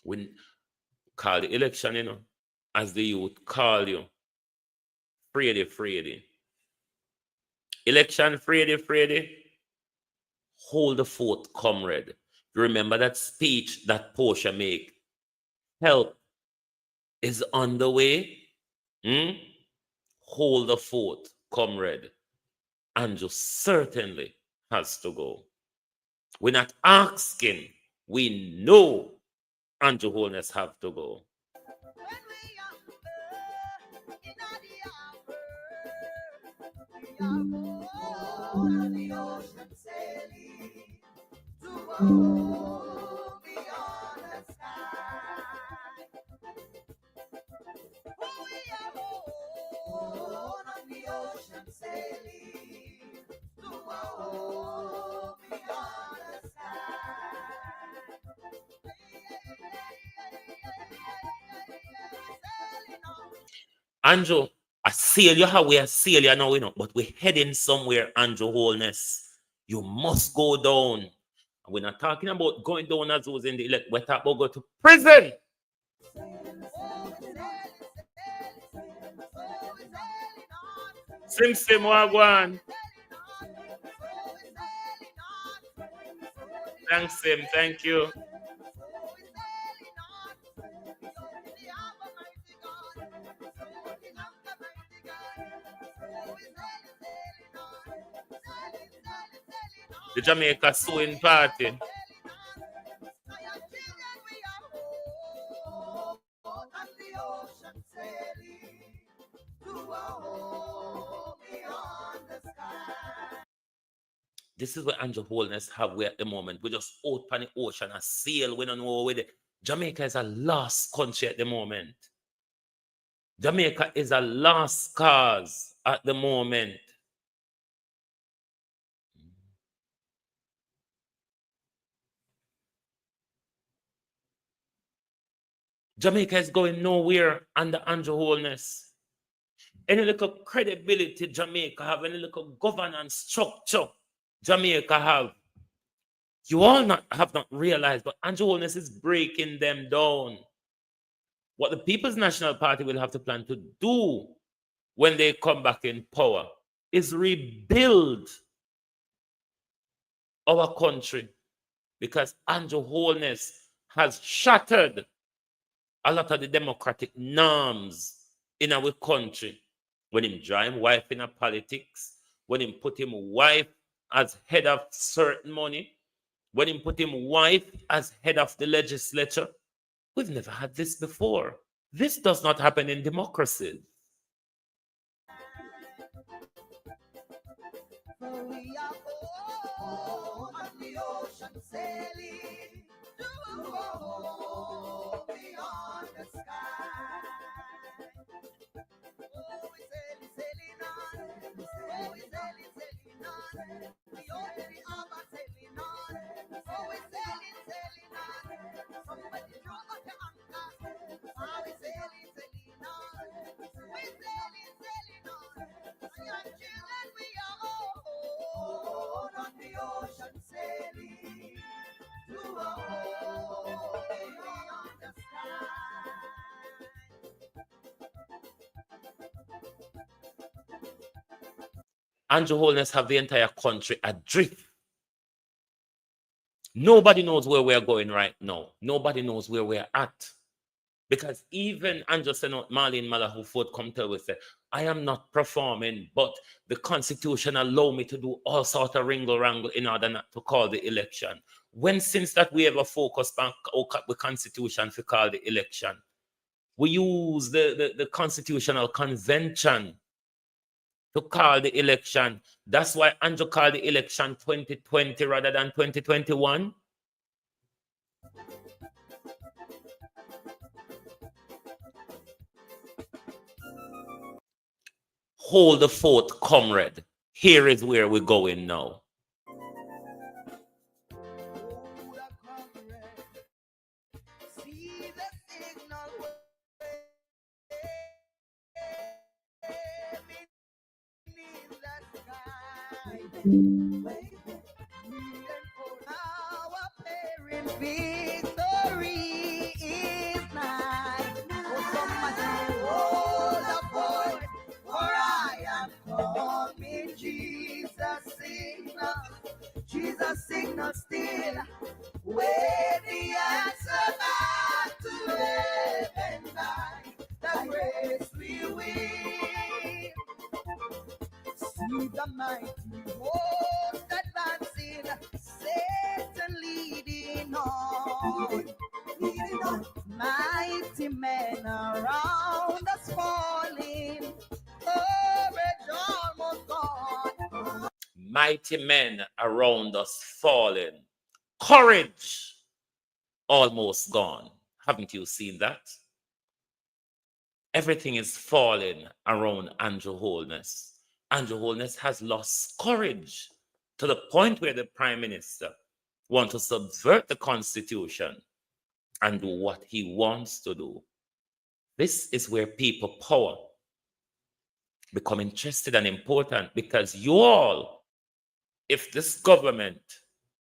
When call the election, you know, as the youth call you, Friday. Election Friday. Hold the fort, comrade. You remember that speech that Portia make? Help is on the way. Hold the fort, comrade. Andrew certainly has to go. We're not asking. We know Andrew Holness have to go. Andrew, a sailor, how we are sailor now, you know, but we're heading somewhere, Andrew Holness. You must go down. And we're not talking about going down as those in the elect. We're talking about go to prison. Sim, wagwan. Thanks, Sim. Thank you. The Jamaica sewing party. This is what Andrew Holness have we at the moment. We just out on the ocean, a sail, we don't know with it. Jamaica is a lost country at the moment. Jamaica is a lost cause at the moment. Jamaica is going nowhere under Andrew Holness. Any little credibility Jamaica have, any little governance structure Jamaica have, you all have not realized, but Andrew Holness is breaking them down. What the People's National Party will have to plan to do when they come back in power is rebuild our country, because Andrew Holness has shattered a lot of the democratic norms in our country. When him draw him wife in a politics, when him put him wife as head of certain money, when him put him wife as head of the legislature. We've never had this before. This does not happen in democracies. We are on the ocean sailing beyond the sky. Oh, we sailing on. Oh, we sailing on. We open the harbor sailing on. Oh, we sailing on. Somebody throw up your anchor. Oh, we sailing on. We sailing on. Young children, we are on the ocean sailing to a home beyond the sky. Andrew Holness have the entire country adrift. Nobody knows where we're going right now. Nobody knows where we're at. Because even Andrew said, Marlene Mallahu Ford come tell us, I am not performing, but the Constitution allow me to do all sort of wrangle in order not to call the election. When since that we ever focused on the Constitution to call the election? We use the Constitutional Convention to call the election. That's why Andrew called the election 2020 rather than 2021. Hold the fort, comrade. Here is where we're going now. Victory is mine. Oh, somebody hold the fort, for I am coming. Jesus signal still, where the answer back to heaven by the grace we win. See the mighty host advancing, Satan leading on. Mighty men around us falling, courage almost gone. Mighty men around us falling, courage almost gone. Haven't you seen that? Everything is falling around Andrew Holness. Andrew Holness has lost courage to the point where the Prime Minister wants to subvert the Constitution and do what he wants to do. This is where people power become interested and important, because you all, if this government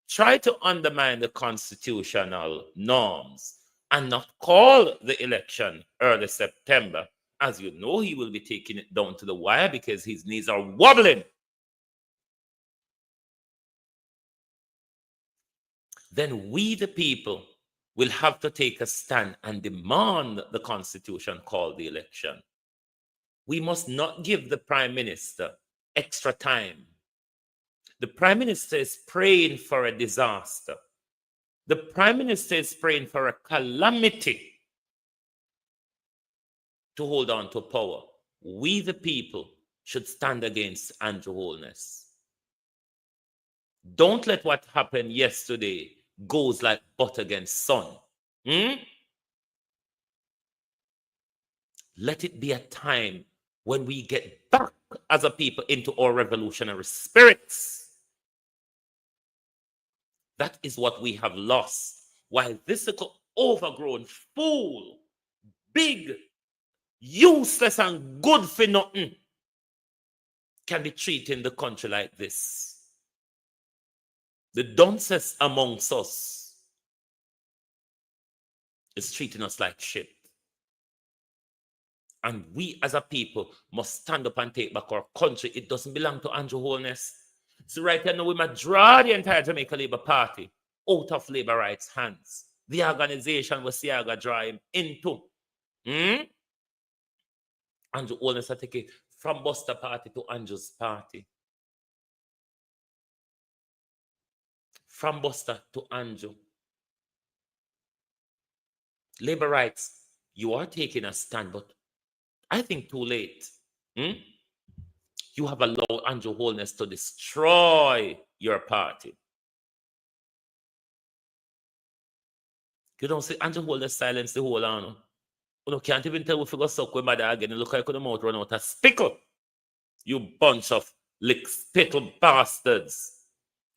try to undermine the constitutional norms and not call the election early September, as you know, he will be taking it down to the wire because his knees are wobbling. Then we, the people, will have to take a stand and demand the Constitution call the election. We must not give the Prime Minister extra time. The Prime Minister is praying for a disaster. The Prime Minister is praying for a calamity to hold on to power. We, the people, should stand against Andrew Holness. Don't let what happened yesterday goes like butter against sun. Let it be a time when we get back as a people into our revolutionary spirits. That is what we have lost. While this little overgrown fool, big, useless and good for nothing, can be treating the country like this. The dunces amongst us is treating us like shit. And we as a people must stand up and take back our country. It doesn't belong to Andrew Holness. So right now we must draw the entire Jamaica Labour Party out of Labour Rights' hands. The organization was Siaga draw him into. Andrew Holness take it from Buster Party to Andrew's party. From Buster to Andrew. Labour Rights, you are taking a stand, but I think too late. You have allowed Andrew Holness to destroy your party. You don't see Andrew Holness silence the whole arm. You can't even tell if you go suck with mother again and look like the mouth run out of spickle. You bunch of lick spittle bastards.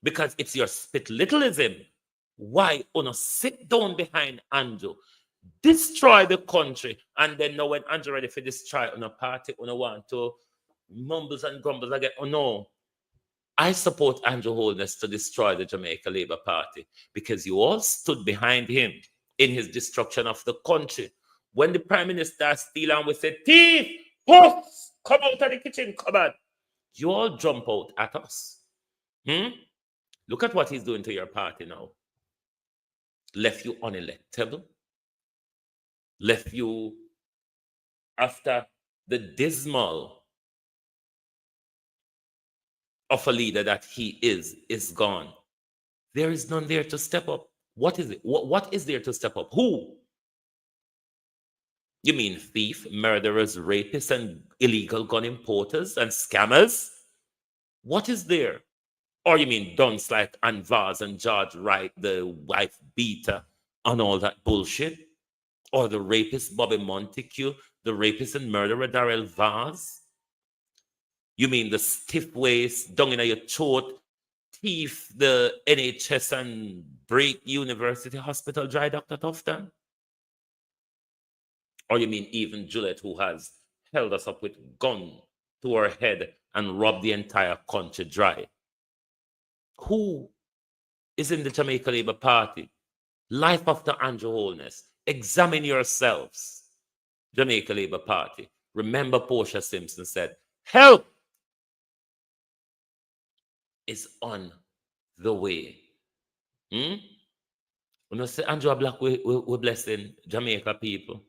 Because it's your spit littleism. Why you sit down behind Andrew, destroy the country, and then now when Andrew ready for destroy on a party, you want to mumbles and grumbles again? Oh no. I support Andrew Holness to destroy the Jamaica Labour Party because you all stood behind him in his destruction of the country. When the Prime Minister steal and we say, thief, puffs, come out of the kitchen cupboard, you all jump out at us. Look at what he's doing to your party now. Left you unelectable. Left you after the dismal of a leader that he is gone. There is none there to step up. What is it? What is there to step up? Who? You mean thief, murderers, rapists, and illegal gun importers and scammers? What is there? Or you mean dunce like Anvaz and George Wright, the wife beater, and all that bullshit? Or the rapist Bobby Montague, the rapist and murderer Darrell Vaz? You mean the stiff waist, dung in your throat, thief, the NHS and break University Hospital dry Dr. Tufton? Or you mean even Juliet, who has held us up with gun to her head and robbed the entire country dry? Who is in the Jamaica Labour Party? Life after Andrew Holness. Examine yourselves. Jamaica Labour Party. Remember Portia Simpson said, help is on the way. When you say Andrew Black, we're blessing Jamaica people.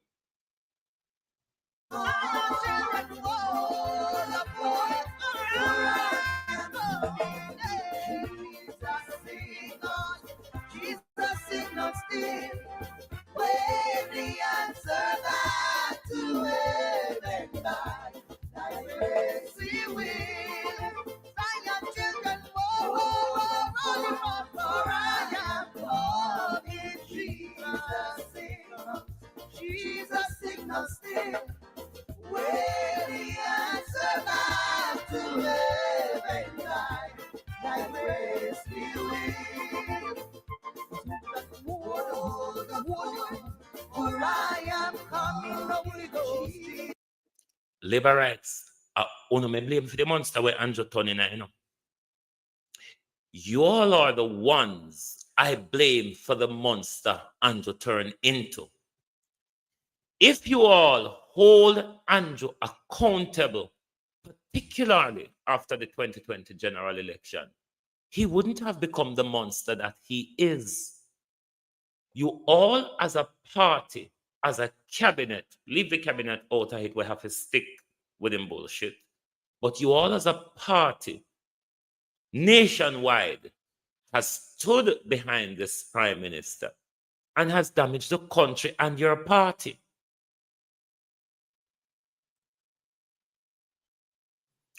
Labor rights. Uno me blame for the monster where Andrew turning, you know. You all are the ones I blame for the monster Andrew turned into. If you all hold Andrew accountable, particularly after the 2020 general election, he wouldn't have become the monster that he is. You all as a party, as a cabinet, leave the cabinet out of it, we have to stick with him bullshit. But you all as a party, nationwide, has stood behind this prime minister and has damaged the country and your party.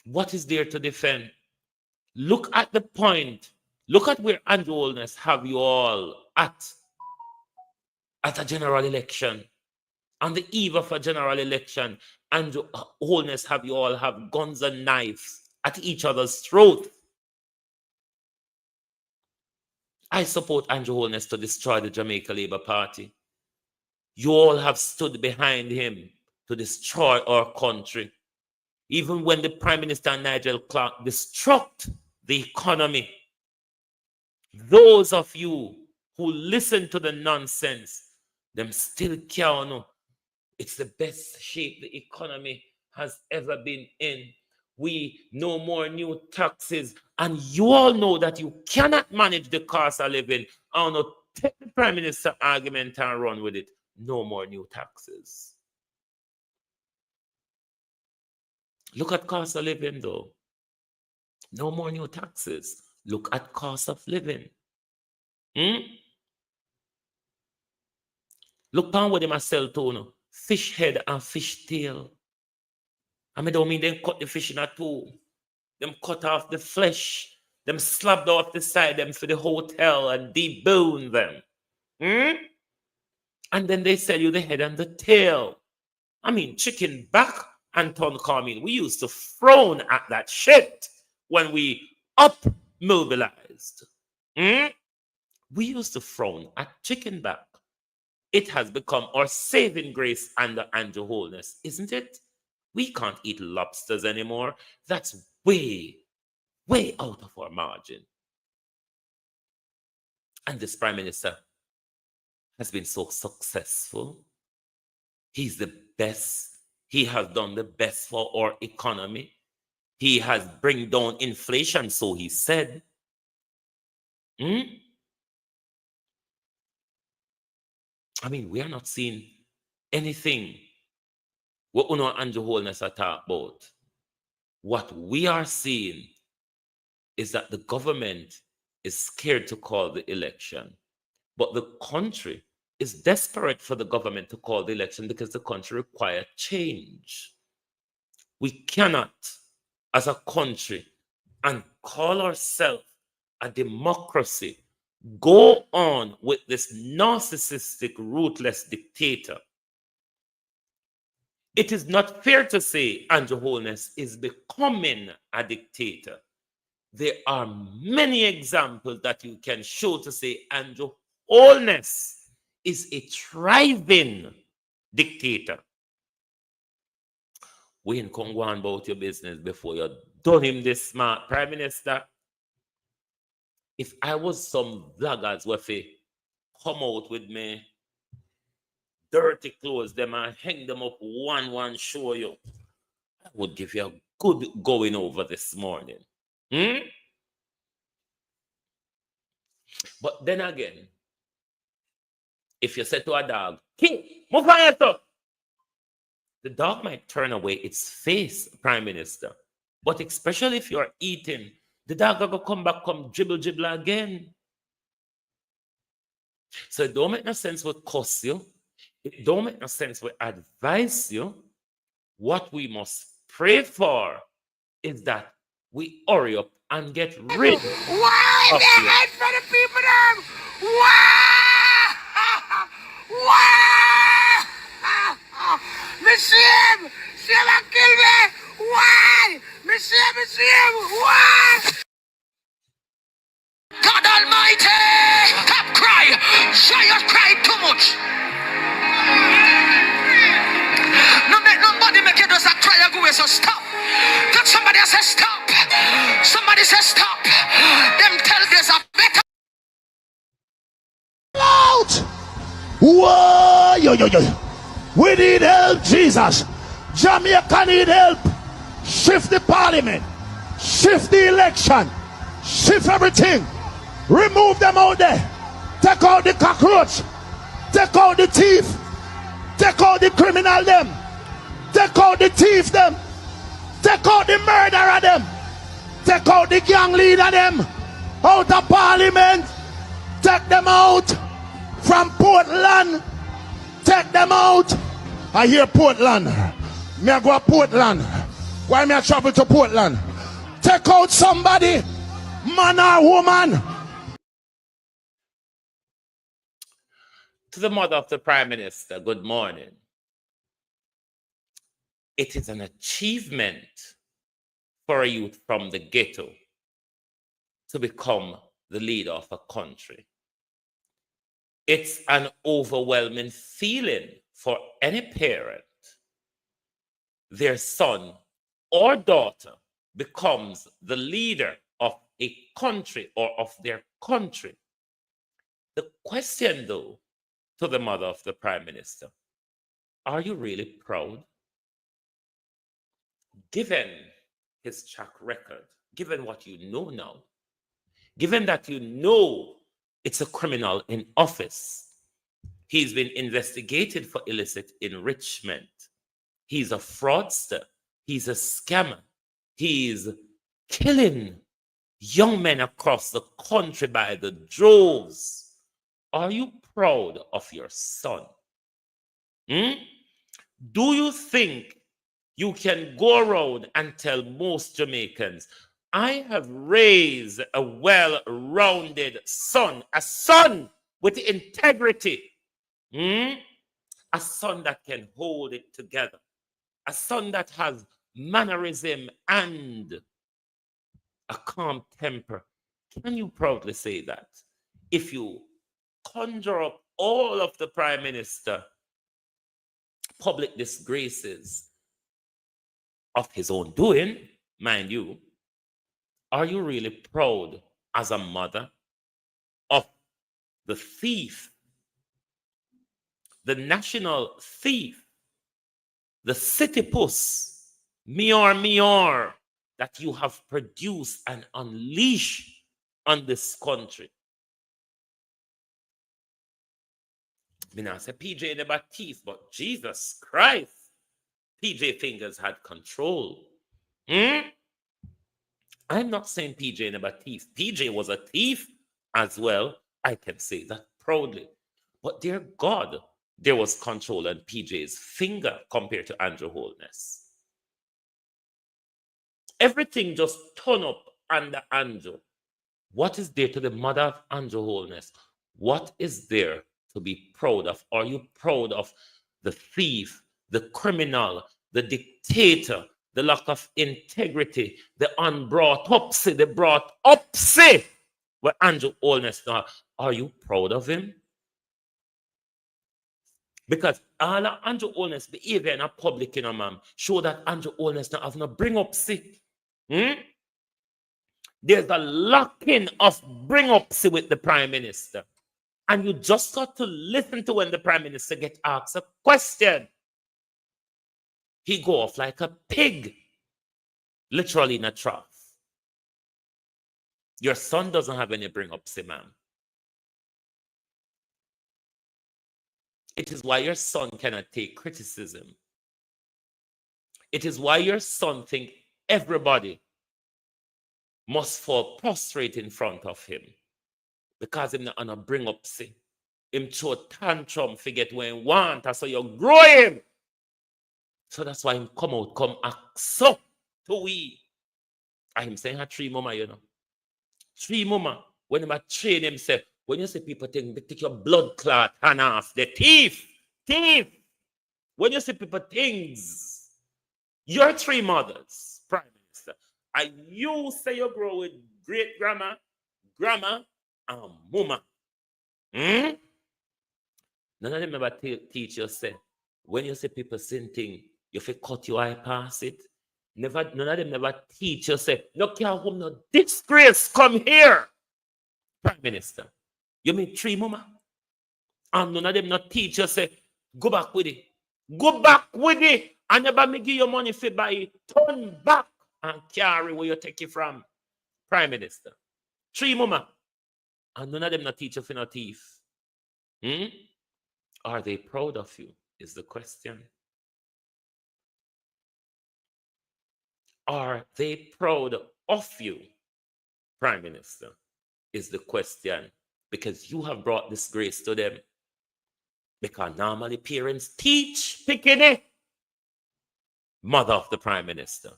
What is there to defend? Look at the point. Look at where Andrew Holness have you all at a general election. On the eve of a general election, Andrew Holness have you all have guns and knives at each other's throat. I support Andrew Holness to destroy the Jamaica Labour Party. You all have stood behind him to destroy our country. Even when the Prime Minister Nigel Clark destruct the economy, those of you who listen to the nonsense, them still can't know it's the best shape the economy has ever been in. We no more new taxes, and you all know that you cannot manage the cost of living. I want to take the Prime Minister argument and run with it. No more new taxes. Look at cost of living, though. No more new taxes. Look at cost of living. Look down what they must sell to, fish head and fish tail. I don't mean them cut the fish in a two. Them cut off the flesh. Them slapped off the side them for the hotel and debone them. And then they sell you the head and the tail. I mean, chicken back and ton coming. We used to frown at that shit when we mobilized. We used to frown at chicken back. It has become our saving grace under Andrew Holness, isn't it? We can't eat lobsters anymore. That's way, way out of our margin. And this Prime Minister has been so successful. He's the best. He has done the best for our economy. He has bring down inflation, so he said. I mean, we are not seeing anything what Uno Andrew Holness are talking about. What we are seeing is that the government is scared to call the election, but the country is desperate for the government to call the election because the country requires change. We cannot, as a country, and call ourselves a democracy, go on with this narcissistic, ruthless dictator. It is not fair to say Andrew Holness is becoming a dictator. There are many examples that you can show to say Andrew Holness is a thriving dictator. We ain't come go on about your business before you done him this smart. Prime Minister, if I was some vloggers where they come out with me dirty clothes, them and hang them up one show you, I would give you a good going over this morning. But then again, if you say to a dog, King, move on yourself, the dog might turn away its face, Prime Minister. But especially if you're eating, the dog will come back, come dribble again. So it don't make no sense what curse you. It don't make no sense what advise you. What we must pray for is that we hurry up and get rid of Why you. they hate for the people them? Why? Why? Me see him and kill me. Why? Me see him. Why? God Almighty, stop cry. Giant cry too much. No make nobody make you just a cry and go away, so stop. Tell somebody say stop. Somebody say stop. Them tell there's a better Out! Whoa! Yo. We need help, Jesus. Jamaica need help. Shift the parliament. Shift the election. Shift everything. Remove them out there. Take out the cockroach. Take out the thief. Take out the criminal them. Take out the thief them. Take out the murderer them. Take out the gang leader them. Out of parliament. Take them out from Portland. Take them out. I hear Portland. Me I go to Portland. Why me I travel to Portland? Take out somebody, man or woman. To the mother of the Prime Minister, good morning. It is an achievement for a youth from the ghetto to become the leader of a country. It's an overwhelming feeling for any parent. Their son or daughter becomes the leader of a country or of their country. The question, though, to the mother of the Prime Minister, are you really proud? Given his track record, given what you know now, given that you know it's a criminal in office, he's been investigated for illicit enrichment, he's a fraudster, he's a scammer, he's killing young men across the country by the droves. Are you proud of your son? Do you think you can go around and tell most Jamaicans, I have raised a well-rounded son, a son with integrity, a son that can hold it together, a son that has mannerism and a calm temper? Can you proudly say that? If you conjure up all of the Prime Minister public disgraces of his own doing, mind you, are you really proud as a mother of the thief, the national thief, the city puss, Mior, that you have produced and unleashed on this country? Me not say PJ never thief, but Jesus Christ, PJ Fingers had control. I'm not saying PJ never thief. PJ was a thief as well. I can say that proudly. But dear God, there was control on PJ's finger compared to Andrew Holness. Everything just turned up under Andrew. What is there to the mother of Andrew Holness? What is there to be proud of? Are you proud of the thief, the criminal, the dictator, the lack of integrity, the unbrought upsy, the brought upsy? Where Andrew Holness now, are you proud of him? Because all of Andrew Holness behavior in a public, you know, ma'am, show that Andrew Holness now have no bring up see. There's a locking of bring up see with the Prime Minister. And you just got to listen to when the Prime Minister get asked a question. He go off like a pig, literally in a trough. Your son doesn't have any bring up see, ma'am. It is why your son cannot take criticism. It is why your son thinks everybody must fall prostrate in front of him. Because him not gonna bring up see. Him throw tantrum, forget when he want, so you grow him. So that's why him come out, come act so to we. I him saying 3 mama, you know. 3 mama, when him a train himself, when you see people think, they take your blood clot hand off, the thief. When you see people things, your 3 mothers, Prime Minister, and you say you grow with great grandma, and mama. None of them ever teach you, say, when you see people saying things, you have to cut your eye past it. None of them never teach you, say, no care home, no disgrace, come here. Prime Minister. You mean 3 mama? And none of them not teach you, say, go back with it. Go back with it. And never me give you money for buy it. Turn back and carry where you take it from. Prime Minister. 3 mama. And none of them not teach you for no thief. Are they proud of you? Is the question. Are they proud of you, Prime Minister? Is the question. Because you have brought disgrace to them. Because normally parents teach picking mother of the Prime Minister.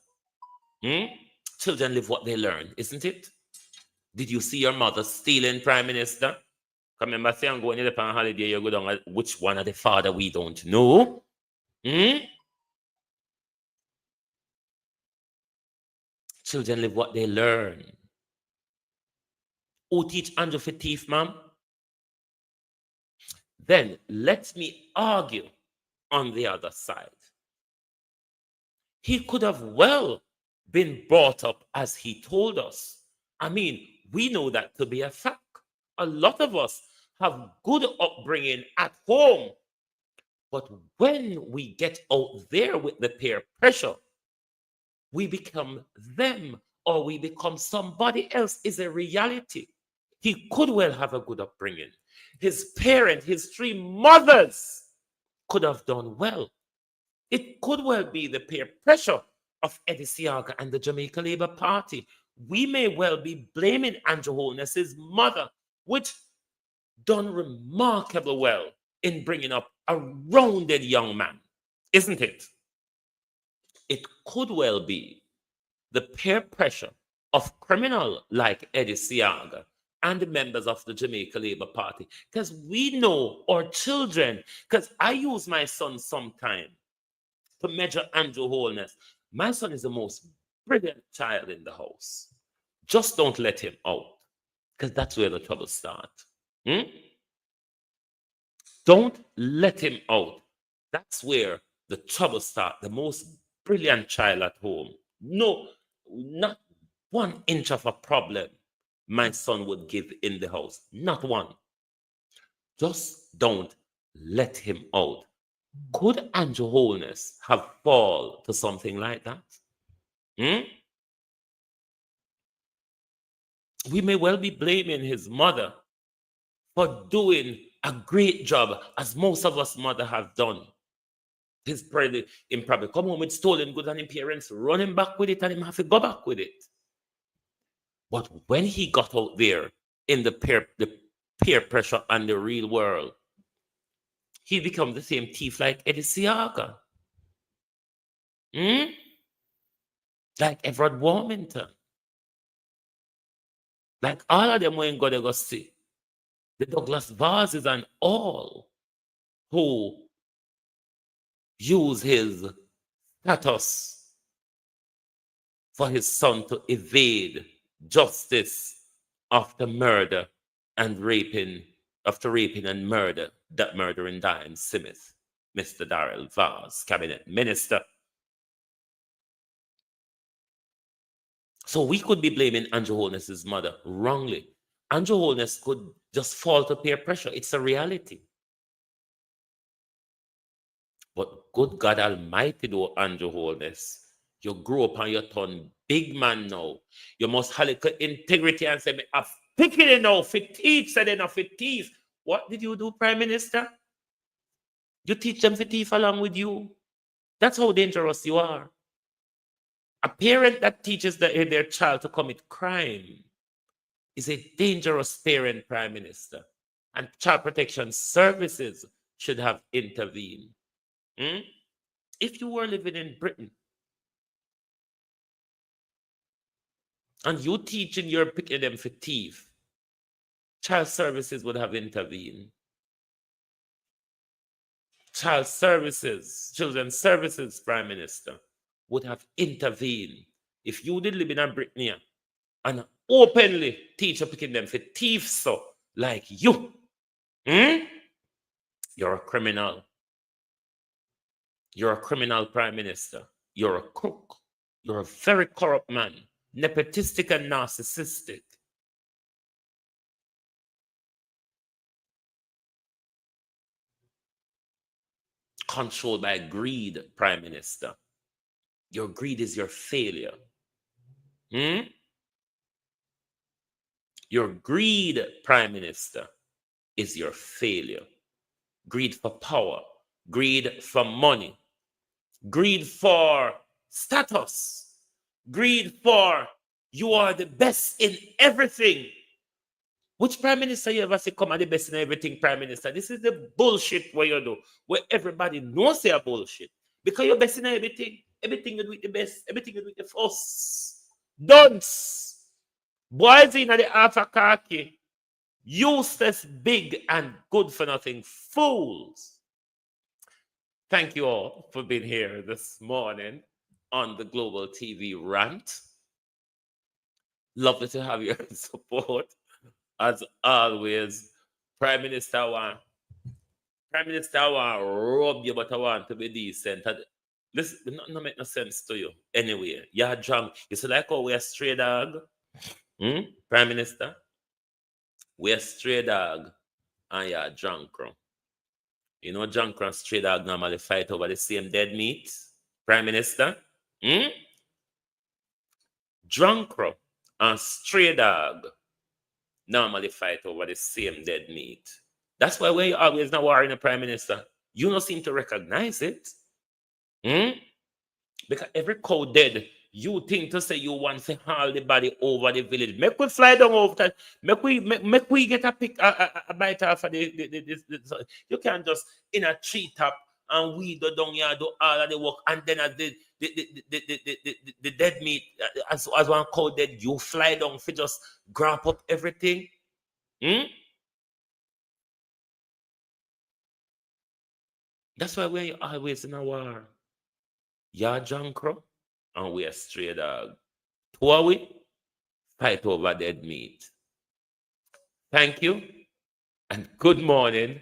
Children live what they learn, isn't it? Did you see your mother stealing, Prime Minister? Come remember, say I'm going to the holiday, you go down, which one of the father we don't know? Children live what they learn. Who teach Andrew for thief, ma'am? Then let me argue on the other side. He could have well been brought up as he told us. I mean, we know that to be a fact. A lot of us have good upbringing at home. But when we get out there with the peer pressure, we become them or we become somebody else is a reality. He could well have a good upbringing. His parents, his 3 mothers could have done well. It could well be the peer pressure of Eddie Siaga and the Jamaica Labour Party. We may well be blaming Andrew Holness's mother, which done remarkably well in bringing up a rounded young man, isn't it? It could well be the peer pressure of criminal like Eddie Siaga and the members of the Jamaica Labour Party. Because we know our children, because I use my son sometime to measure Andrew Holness. My son is the most brilliant child in the house. Just don't let him out, because that's where the trouble starts. Don't let him out. That's where the trouble starts. The most brilliant child at home. No, not 1 inch of a problem my son would give in the house. Not one. Just don't let him out. Could Andrew Holness have fallen to something like that? We may well be blaming his mother for doing a great job, as most of us mother have done. His probably come home with stolen goods and his parents run him back with it and him have to go back with it. But when he got out there in the peer pressure and the real world, he become the same thief like Eddie Siaga. Like Everett Warmington. Like all of them when God go see. The Douglas Vases and all who use his status for his son to evade justice after murder and raping, after raping and murder, that murdering Diane Smith, Mr. Darrell Vaz, cabinet minister. So we could be blaming Andrew Holness's mother wrongly. Andrew Holness could just fall to peer pressure. It's a reality. But good God Almighty, though, Andrew Holness, you grow up and you turn big man now. You must have integrity and say, I'm picking it now for teeth, said enough for teeth. What did you do, Prime Minister? You teach them for teeth along with you. That's how dangerous you are. A parent that teaches their child to commit crime is a dangerous parent, Prime Minister. And Child Protection Services should have intervened. If you were living in Britain and you teaching you're picking them for thief, Child Services would have intervened. Child Services, Children's Services, Prime Minister, would have intervened. If you did live in Britain and openly teach you picking them for thieves, so like you, you're a criminal. You're a criminal, Prime Minister. You're a crook. You're a very corrupt man, nepotistic and narcissistic. Controlled by greed, Prime Minister. Your greed is your failure. Your greed, Prime Minister, is your failure. Greed for power, greed for money, greed for status, greed for you are the best in everything. Which Prime Minister you ever say come at the best in everything, Prime Minister? This is the bullshit where you do, where everybody knows they are bullshit. Because you're best in everything. Everything you do it the best, everything you do it the first. Dunce. Boys in the alpha khaki. Useless, big, and good for nothing fools. Thank you all for being here this morning on the Global TV Rant. Lovely to have your support. As always, Prime Minister want rob you, but I want to be decent. Listen, not make no sense to you. Anyway, you're drunk. You see like how we're a stray dog? Prime Minister? We're a stray dog and you're drunk. You know, drunk and stray dog normally fight over the same dead meat? Prime Minister? Drunk and stray dog normally fight over the same dead meat. That's why we're always not worrying the Prime Minister. You don't seem to recognize it. Because every cow dead, you think to say you want to haul the body over the village. Make we fly down over that. Make we get a bite off of the you can't just in a tree top and we do down here do all of the work and then as the dead meat as one cow dead, you fly down for just grab up everything. That's why we're always in a war. You're drunk and we're stray dog. Who are we? Fight over dead meat. Thank you and good morning,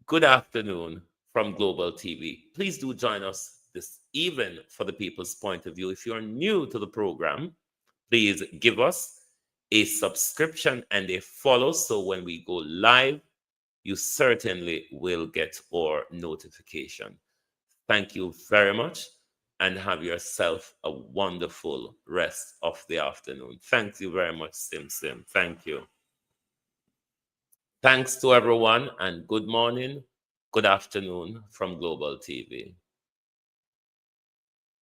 good afternoon from Global TV. Please do join us this evening for the People's Point of View. If you're new to the program, please give us a subscription and a follow so when we go live, you certainly will get our notification. Thank you very much and have yourself a wonderful rest of the afternoon. Thank you very much, Sim. Thank you. Thanks to everyone and good morning, good afternoon from Global TV.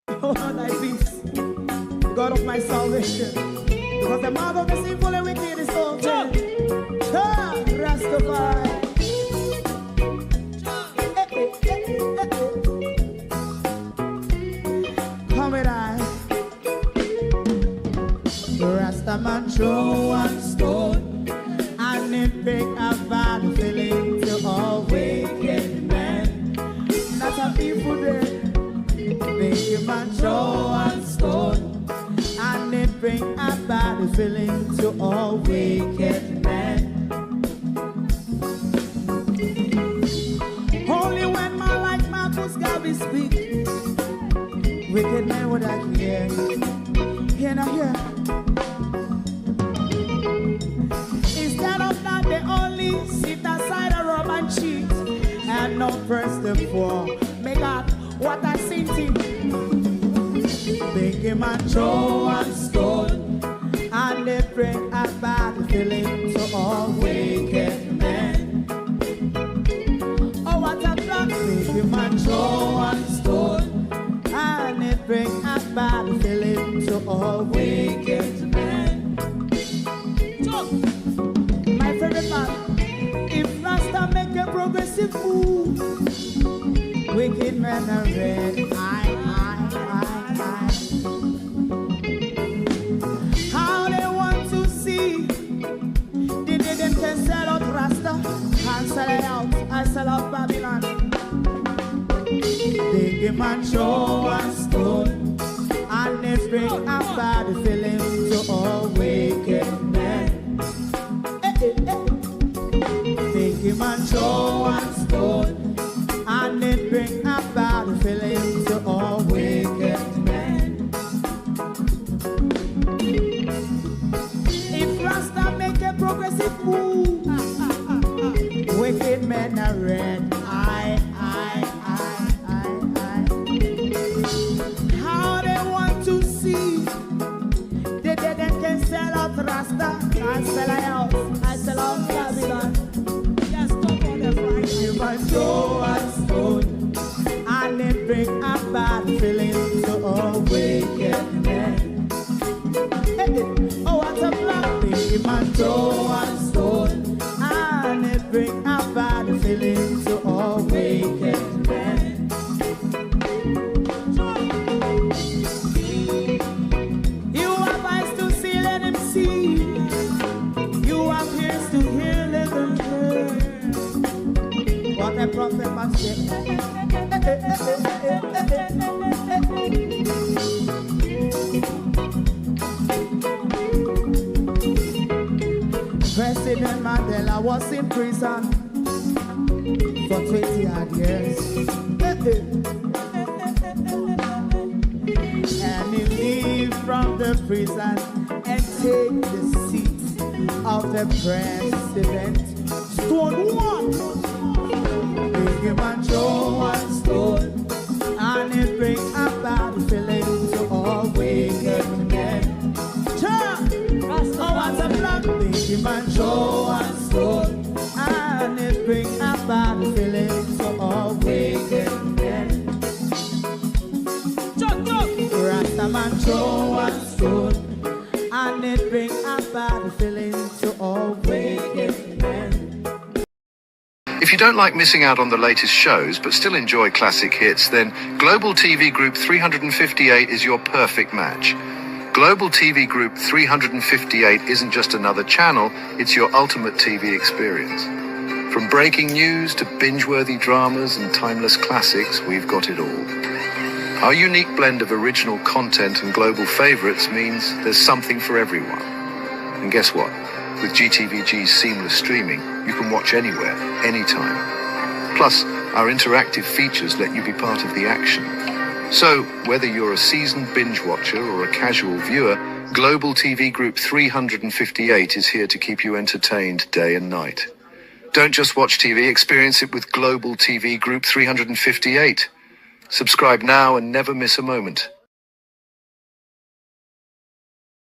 Oh, thy peace, God of my salvation, because the mouth of the sinful and wicked is open. Rastafari. to all wicked men. Only when man like Marcus Garvey speak, wicked men would I hear. Hear now hear. Instead of that, they only sit aside and rub and cheat, and not first and for. Make up what I seen to. Big him and throw and stone, and they bring a bad feeling to all wicked men. Oh, what a block! Big him and throw and stone, and they bring a bad feeling to all wicked men. So, my favorite man, if Rasta make a progressive move, wicked men are red. How they want to see the day them can sell out Rasta and sell it out and sell out Babylon. They give man show and stone, and they bring a bad feeling to all wicked men. They give man show and stone, and they bring a bad feeling to all wicked men. If Rasta make a progressive move, wicked men are red. How they want to see the dead and can sell out Rasta and sell out, I sell out Babylon. Just stop on the right. You must go and stone, and they bring a bad feeling to all wicked men. Oh, what a black thing, you must go and stone, and they bring a bad feeling to all wicked men. You have eyes to see, let him see. You have ears to hear, let them hear. What a prophet must say. President Mandela was in prison for 20 odd years. And he leave from the prison and take the seat of the president. Stone one. Big him and throw and stone, and it bring a bad feeling to all wicked men. Oh, what a black. Big him and throw and stone, and it bring a bad feeling to all wicked men. Rastaman throw and stone, and it bring a bad feeling to all wicked men. If you don't like missing out on the latest shows but still enjoy classic hits, then Global TV Group 358 is your perfect match. Global TV Group 358 isn't just another channel, it's your ultimate TV experience. From breaking news to binge-worthy dramas and timeless classics, we've got it all. Our unique blend of original content and global favorites means there's something for everyone. And guess what? With GTVG's seamless streaming, you can watch anywhere, anytime. Plus, our interactive features let you be part of the action. So, whether you're a seasoned binge watcher or a casual viewer, Global TV Group 358 is here to keep you entertained day and night. Don't just watch TV, experience it with Global TV Group 358. Subscribe now and never miss a moment.